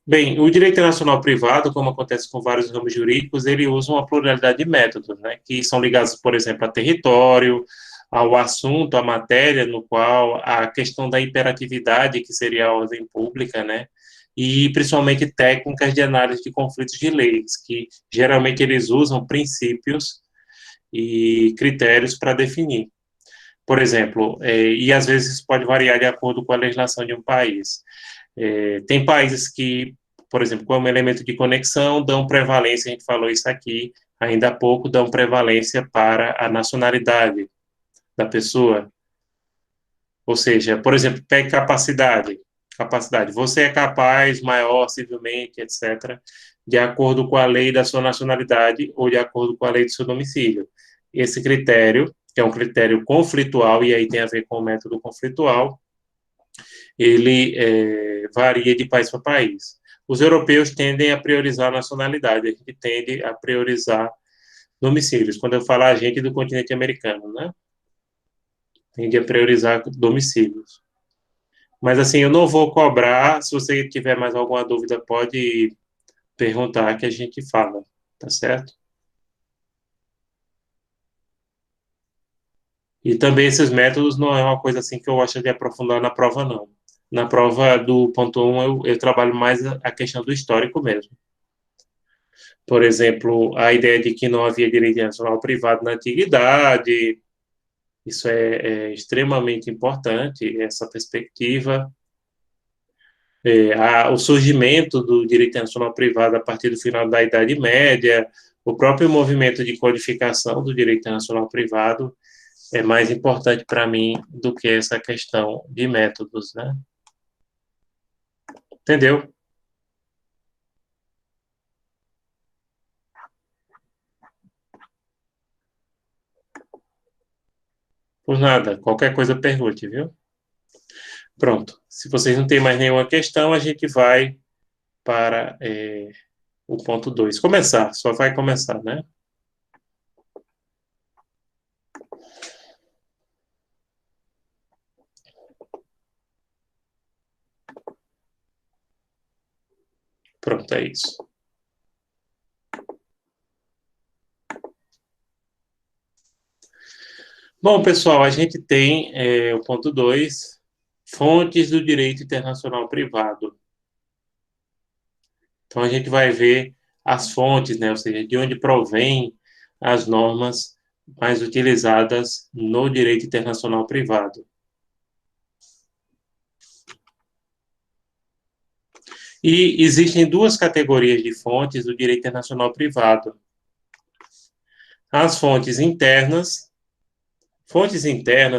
Bem, o direito internacional privado, como acontece com vários ramos jurídicos, ele usa uma pluralidade de métodos, né, que são ligados, por exemplo, a território, ao assunto, à matéria, no qual a questão da imperatividade, que seria a ordem pública, né, e principalmente técnicas de análise de conflitos de leis, que geralmente eles usam princípios e critérios para definir. Por exemplo, e às vezes isso pode variar de acordo com a legislação de um país. Tem países que, por exemplo, como elemento de conexão, dão prevalência, a gente falou isso aqui ainda há pouco, dão prevalência para a nacionalidade da pessoa. Ou seja, por exemplo, pegue capacidade. Capacidade. Você é capaz, maior, civilmente, etc., de acordo com a lei da sua nacionalidade ou de acordo com a lei do seu domicílio. Esse critério, que é um critério conflitual, e aí tem a ver com o método conflitual, ele varia de país para país. Os europeus tendem a priorizar a nacionalidade, a gente tende a priorizar domicílios. Quando eu falo a gente do continente americano, né? Tende a priorizar domicílios. Mas assim, eu não vou cobrar. Se você tiver mais alguma dúvida, pode perguntar que a gente fala, tá certo? E também esses métodos não é uma coisa assim que eu gosto de aprofundar na prova, não. Na prova do ponto 1, eu trabalho mais a questão do histórico mesmo. Por exemplo, a ideia de que não havia direito nacional privado na antiguidade, isso é extremamente importante, essa perspectiva. O surgimento do direito internacional privado a partir do final da Idade Média, o próprio movimento de codificação do direito internacional privado é mais importante para mim do que essa questão de métodos, né? Entendeu? Por nada, qualquer coisa pergunte, viu? Pronto. Se vocês não têm mais nenhuma questão, a gente vai para o ponto 2. Começar, só vai começar, né? Pronto, é isso. Bom, pessoal, a gente tem o ponto 2, fontes do direito internacional privado. Então, a gente vai ver as fontes, né? Ou seja, de onde provém as normas mais utilizadas no direito internacional privado. E existem duas categorias de fontes do direito internacional privado. As fontes internas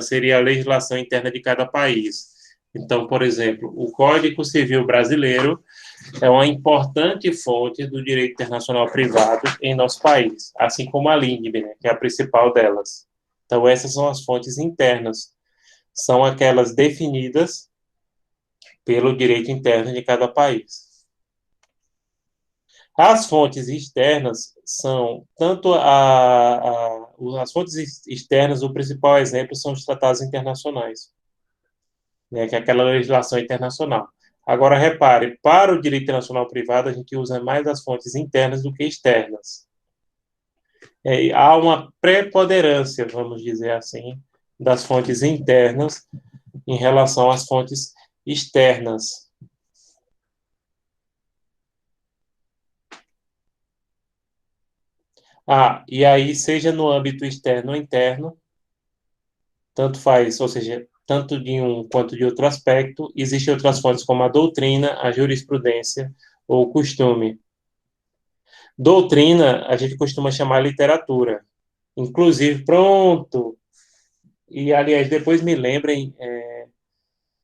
seria a legislação interna de cada país. Então, por exemplo, o Código Civil Brasileiro é uma importante fonte do direito internacional privado em nosso país, assim como a LINDB, né, que é a principal delas. Então, essas são as fontes internas, são aquelas definidas pelo direito interno de cada país. As fontes externas são tanto as fontes externas, o principal exemplo são os tratados internacionais, né, que é aquela legislação internacional. Agora, repare, para o direito internacional privado, a gente usa mais as fontes internas do que externas. Há uma preponderância, vamos dizer assim, das fontes internas em relação às fontes externas. E aí, seja no âmbito externo ou interno, tanto faz, ou seja, tanto de um quanto de outro aspecto, existem outras fontes como a doutrina, a jurisprudência ou o costume. Doutrina, a gente costuma chamar literatura. Inclusive, pronto. E, aliás, depois me lembrem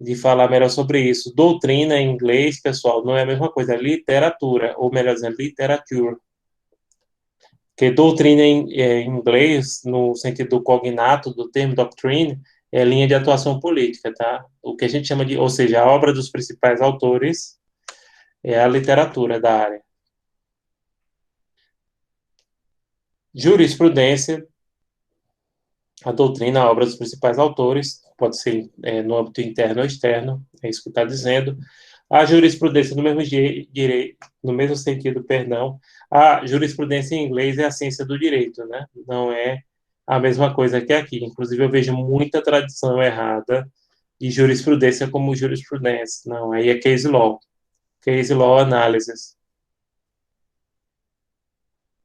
de falar melhor sobre isso. Doutrina em inglês, pessoal, não é a mesma coisa. É literatura, ou melhor dizendo, literature. Porque doutrina em inglês, no sentido do cognato, do termo doctrine, é linha de atuação política, tá? O que a gente chama de, ou seja, a obra dos principais autores é a literatura da área. Jurisprudência, a doutrina, a obra dos principais autores, pode ser no âmbito interno ou externo, é isso que está dizendo. A jurisprudência, no mesmo sentido, perdão, a jurisprudência em inglês é a ciência do direito, né? Não é a mesma coisa que aqui. Inclusive, eu vejo muita tradição errada de jurisprudência como jurisprudência. Não, aí é case law. Case law analysis.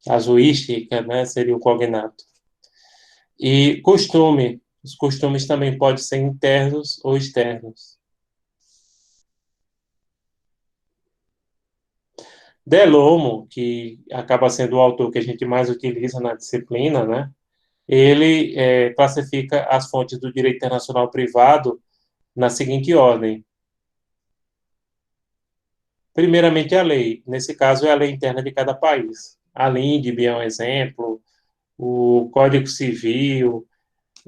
Casuística, né, seria o cognato. E costume. Os costumes também podem ser internos ou externos. Delorme, que acaba sendo o autor que a gente mais utiliza na disciplina, né? Ele classifica as fontes do direito internacional privado na seguinte ordem. Primeiramente, a lei. Nesse caso, é a lei interna de cada país. A LINDB é um exemplo, o Código Civil,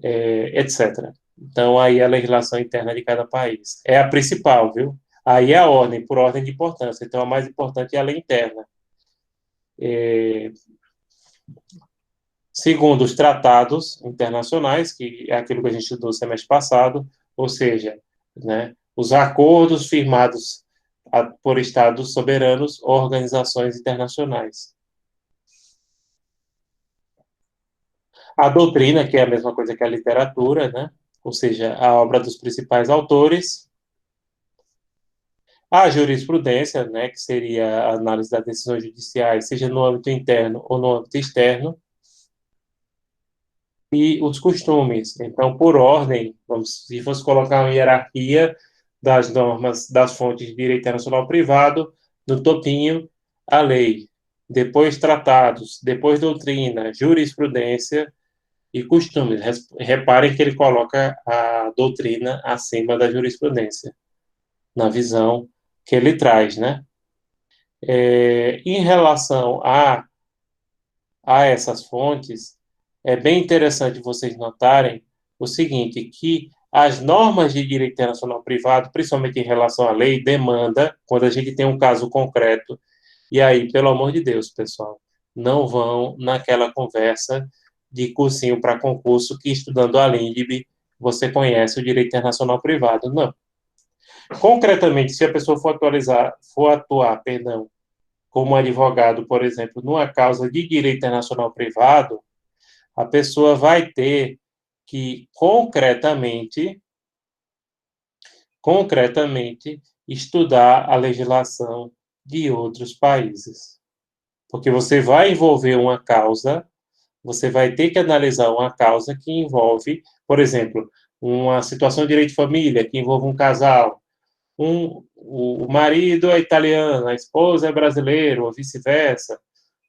etc. Então, aí a legislação interna de cada país. É a principal, viu? Aí é a ordem, por ordem de importância. Então, a mais importante é a lei interna. Segundo, os tratados internacionais, que é aquilo que a gente estudou no semestre passado, ou seja, né, os acordos firmados por estados soberanos ou organizações internacionais. A doutrina, que é a mesma coisa que a literatura, né, ou seja, a obra dos principais autores. A jurisprudência, né, que seria a análise das decisões judiciais, seja no âmbito interno ou no âmbito externo, e os costumes. Então, por ordem, se fosse colocar uma hierarquia das normas das fontes de direito internacional privado, no topinho, a lei, depois tratados, depois doutrina, jurisprudência e costumes. Reparem que ele coloca a doutrina acima da jurisprudência, na visão que ele traz, né? Em relação a essas fontes, é bem interessante vocês notarem o seguinte, que as normas de direito internacional privado, principalmente em relação à lei, demanda, quando a gente tem um caso concreto, e aí, pelo amor de Deus, pessoal, não vão naquela conversa de cursinho para concurso que estudando a LINDB você conhece o direito internacional privado. Não. Concretamente, se a pessoa for atuar, perdão, como advogado, por exemplo, numa causa de direito internacional privado, a pessoa vai ter que concretamente estudar a legislação de outros países. Porque você vai envolver uma causa, você vai ter que analisar uma causa que envolve, por exemplo, uma situação de direito de família, que envolve um casal, o marido é italiano, a esposa é brasileira, ou vice-versa.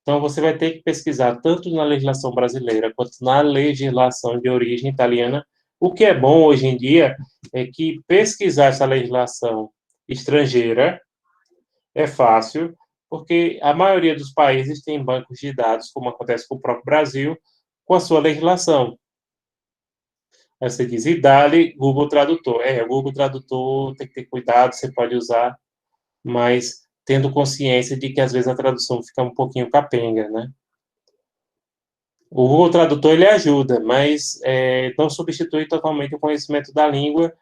Então, você vai ter que pesquisar tanto na legislação brasileira quanto na legislação de origem italiana. O que é bom hoje em dia é que pesquisar essa legislação estrangeira é fácil, porque a maioria dos países tem bancos de dados, como acontece com o próprio Brasil, com a sua legislação. Aí você diz, e dali Google Tradutor. O Google Tradutor tem que ter cuidado, você pode usar, mas tendo consciência de que às vezes a tradução fica um pouquinho capenga, né? O Google Tradutor ele ajuda, mas não substitui totalmente o conhecimento da língua,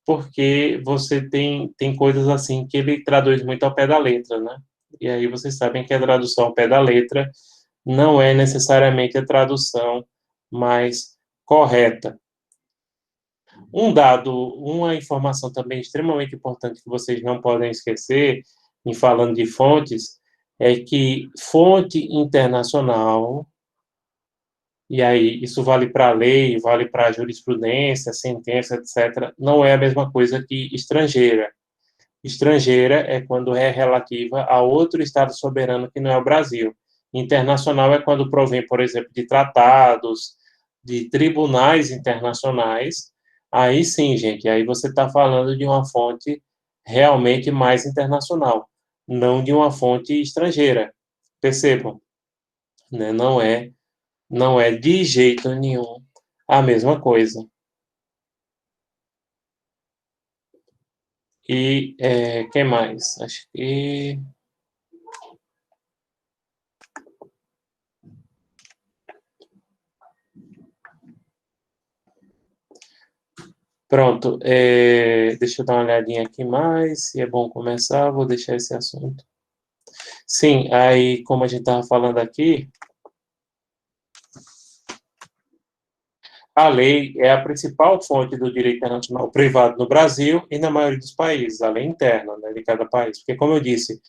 porque você tem coisas assim que ele traduz muito ao pé da letra, né? E aí vocês sabem que a tradução ao pé da letra não é necessariamente a tradução mais correta. Um dado, uma informação também extremamente importante que vocês não podem esquecer, em falando de fontes, é que fonte internacional, e aí isso vale para a lei, vale para a jurisprudência, sentença, etc., não é a mesma coisa que estrangeira. Estrangeira é quando é relativa a outro Estado soberano que não é o Brasil. Internacional é quando provém, por exemplo, de tratados, de tribunais internacionais. Aí sim, gente, aí você está falando de uma fonte realmente mais internacional, não de uma fonte estrangeira. Percebam, né? Não é de jeito nenhum a mesma coisa. E quem mais? Acho que pronto. Deixa eu dar uma olhadinha aqui mais. Se é bom começar, vou deixar esse assunto. Sim, aí como a gente estava falando aqui, a lei é a principal fonte do direito internacional privado no Brasil e na maioria dos países, a lei interna, né, de cada país. Porque, como eu disse,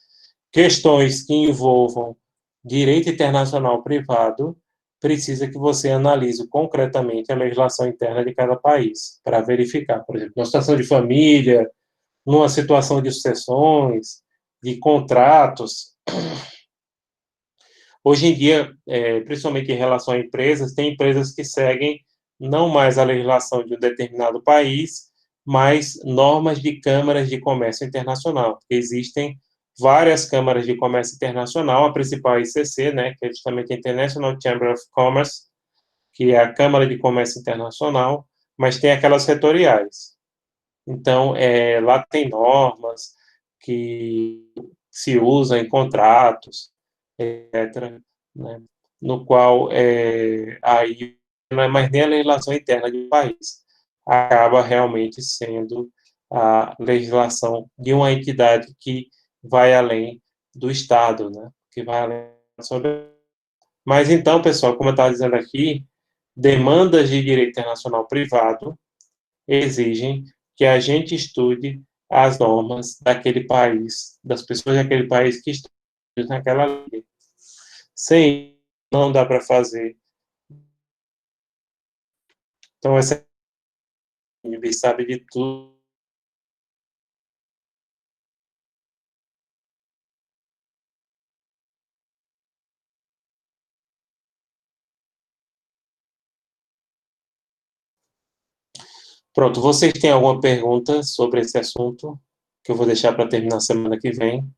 questões que envolvam direito internacional privado, precisa que você analise concretamente a legislação interna de cada país, para verificar, por exemplo, numa situação de família, numa situação de sucessões, de contratos. Hoje em dia, principalmente em relação a empresas, tem empresas que seguem não mais a legislação de um determinado país, mas normas de câmaras de comércio internacional. Existem várias câmaras de comércio internacional, a principal é a ICC, né, que é justamente a International Chamber of Commerce, que é a Câmara de Comércio Internacional, mas tem aquelas setoriais. Então, lá tem normas que se usam em contratos, etc., né, no qual aí não é mais nem a legislação interna do país, acaba realmente sendo a legislação de uma entidade que vai além do Estado, né, que vai além sobre. Mas então, pessoal, como eu estava dizendo aqui, demandas de direito internacional privado exigem que a gente estude as normas daquele país, das pessoas daquele país que estão naquela lei. Sem isso, não dá para fazer. Então, essa sabe de tudo. Pronto, vocês têm alguma pergunta sobre esse assunto que eu vou deixar para terminar semana que vem?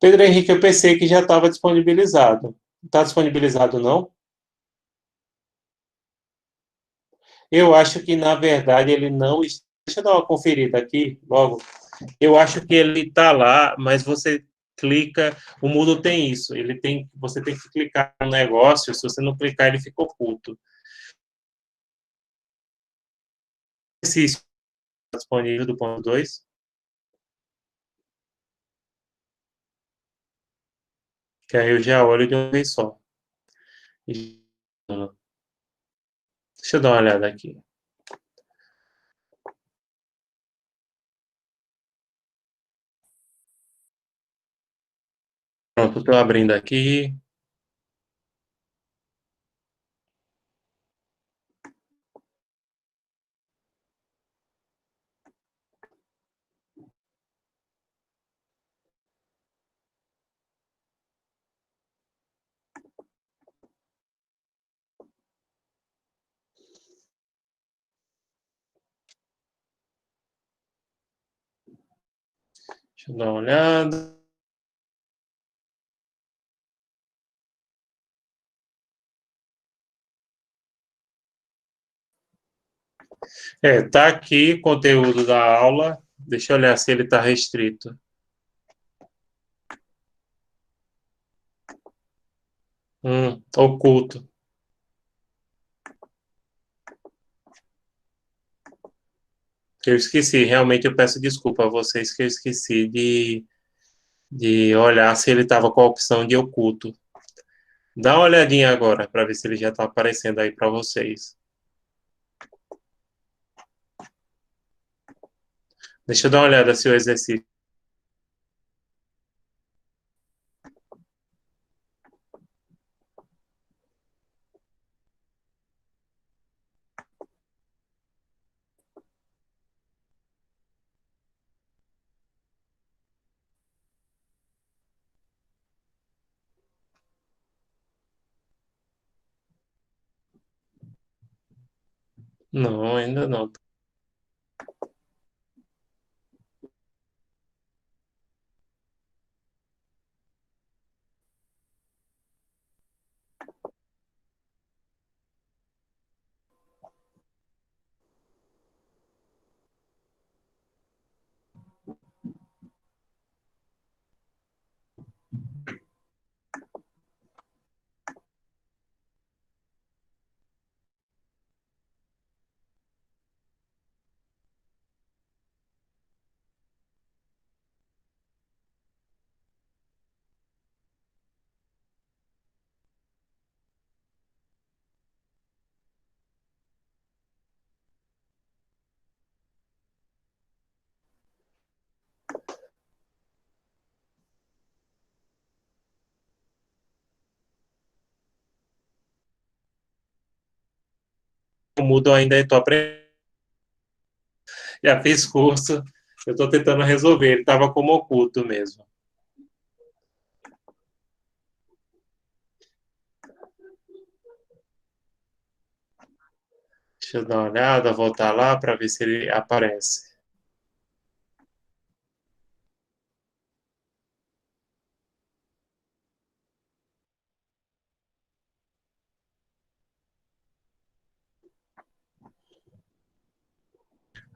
Pedro Henrique, eu pensei que já estava disponibilizado. Está disponibilizado, não? Eu acho que, na verdade, ele não. Deixa eu dar uma conferida aqui, logo. Eu acho que ele está lá, mas você clica. O Moodle tem isso. Você tem que clicar no negócio. Se você não clicar, ele fica oculto. Se isso está disponível do ponto 2, que aí eu já olho de uma vez só. Deixa eu dar uma olhada aqui. Pronto, estou abrindo aqui. Deixa eu dar uma olhada. Tá aqui o conteúdo da aula. Deixa eu olhar se ele está restrito. Oculto. Eu esqueci, realmente eu peço desculpa a vocês que eu esqueci de olhar se ele estava com a opção de oculto. Dá uma olhadinha agora para ver se ele já está aparecendo aí para vocês. Deixa eu dar uma olhada se o exercício. Não, ainda não. O Moodle ainda estou aprendendo. Já fiz curso. Eu estou tentando resolver. Ele estava como oculto mesmo. Deixa eu dar uma olhada, voltar lá para ver se ele aparece.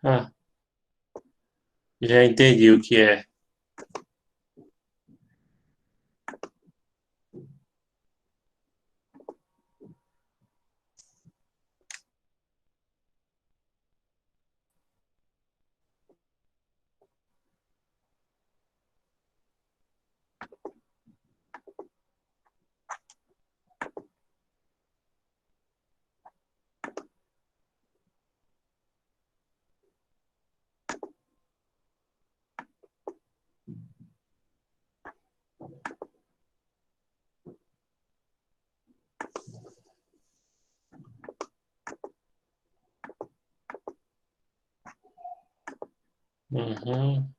Ah, já entendi o que é. Uhum.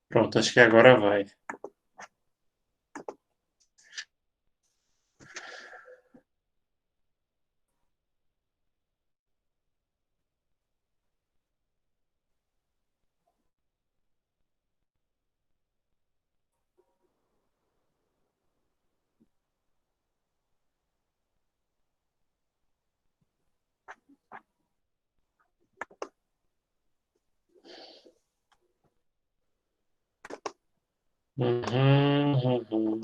Pronto, acho que agora vai. Uhum, uhum.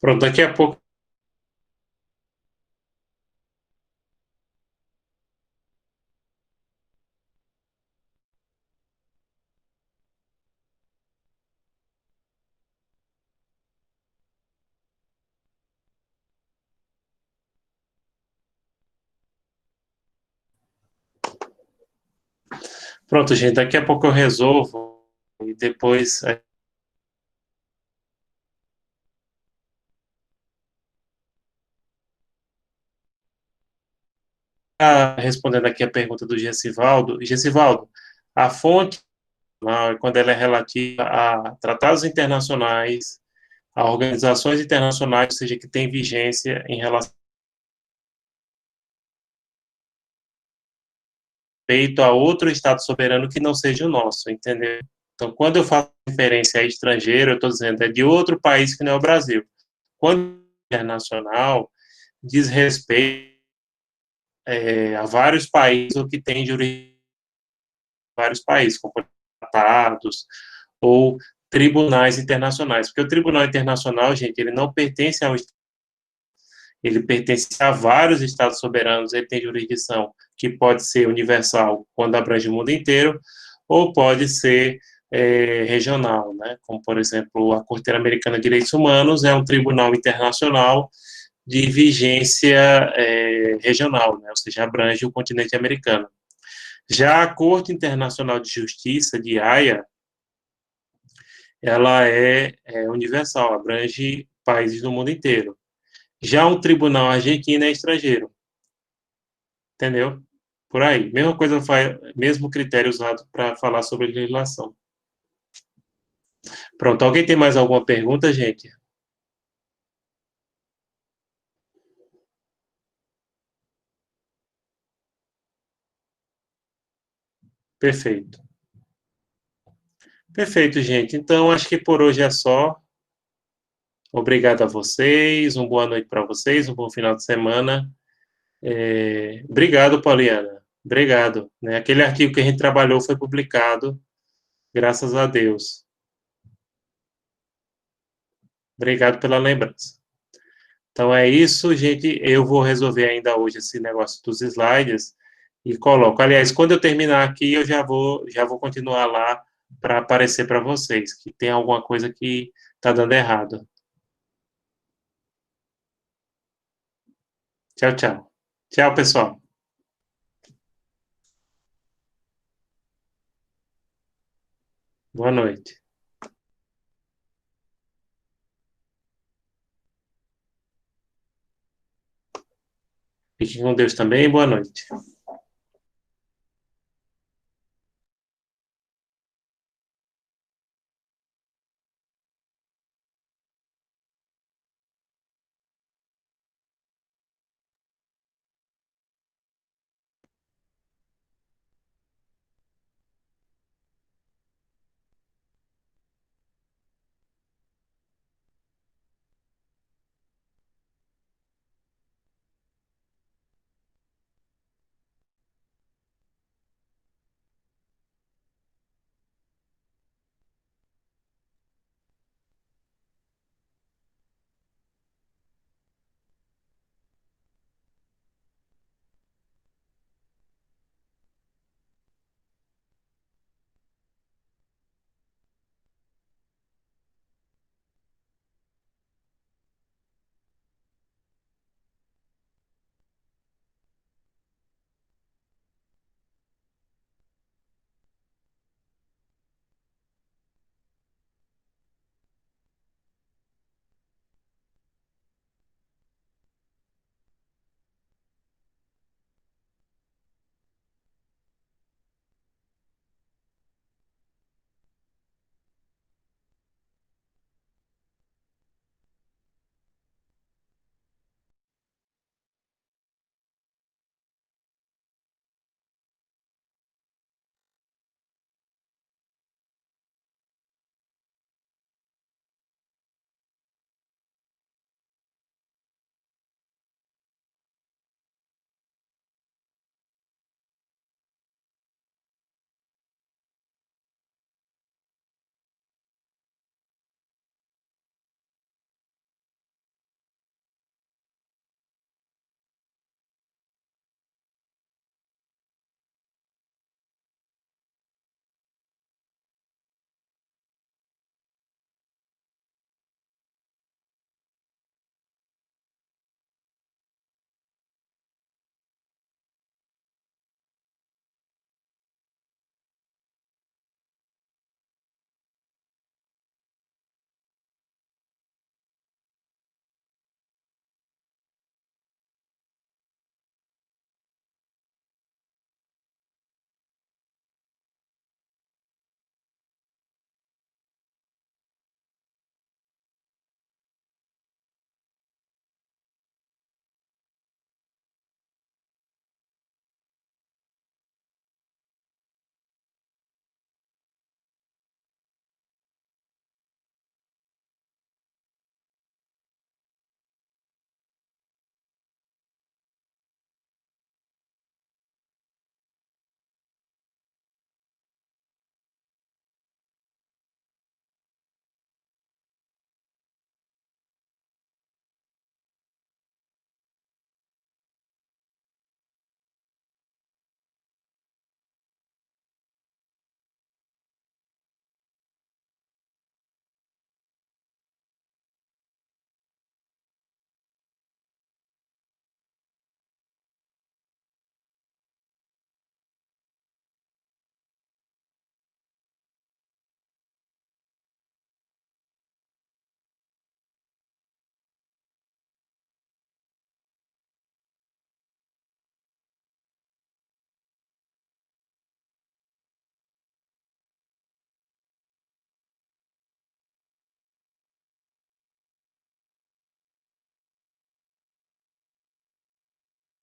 Pronto, daqui a pouco. Pronto, gente, daqui a pouco eu resolvo e depois respondendo aqui a pergunta do Gessivaldo. Gessivaldo, a fonte, quando ela é relativa a tratados internacionais, a organizações internacionais, ou seja, que tem vigência em relação a outro Estado soberano que não seja o nosso, entendeu? Então, quando eu faço referência a estrangeiro, eu estou dizendo é de outro país que não é o Brasil. Quando é internacional, diz respeito a vários países ou que tem jurisdição em vários países, como tratados ou tribunais internacionais. Porque o Tribunal Internacional, gente, ele não pertence ao Estado, ele pertence a vários Estados soberanos, ele tem jurisdição que pode ser universal, quando abrange o mundo inteiro, ou pode ser regional, né? Como, por exemplo, a Corte Interamericana de Direitos Humanos é um tribunal internacional de vigência regional, né? Ou seja, abrange o continente americano. Já a Corte Internacional de Justiça, de Haia, ela é universal, abrange países do mundo inteiro. Já um tribunal argentino é estrangeiro, entendeu? Por aí. Mesma coisa, mesmo critério usado para falar sobre legislação. Pronto, alguém tem mais alguma pergunta, gente? Perfeito. Perfeito, gente. Então, acho que por hoje é só. Obrigado a vocês, uma boa noite para vocês, um bom final de semana. Obrigado, Pauliana. Obrigado. Né? Aquele artigo que a gente trabalhou foi publicado, graças a Deus. Obrigado pela lembrança. Então é isso, gente. Eu vou resolver ainda hoje esse negócio dos slides e coloco. Aliás, quando eu terminar aqui, eu já vou continuar lá para aparecer para vocês que tem alguma coisa que está dando errado. Tchau, tchau. Tchau, pessoal. Boa noite. Fique com Deus também. Boa noite.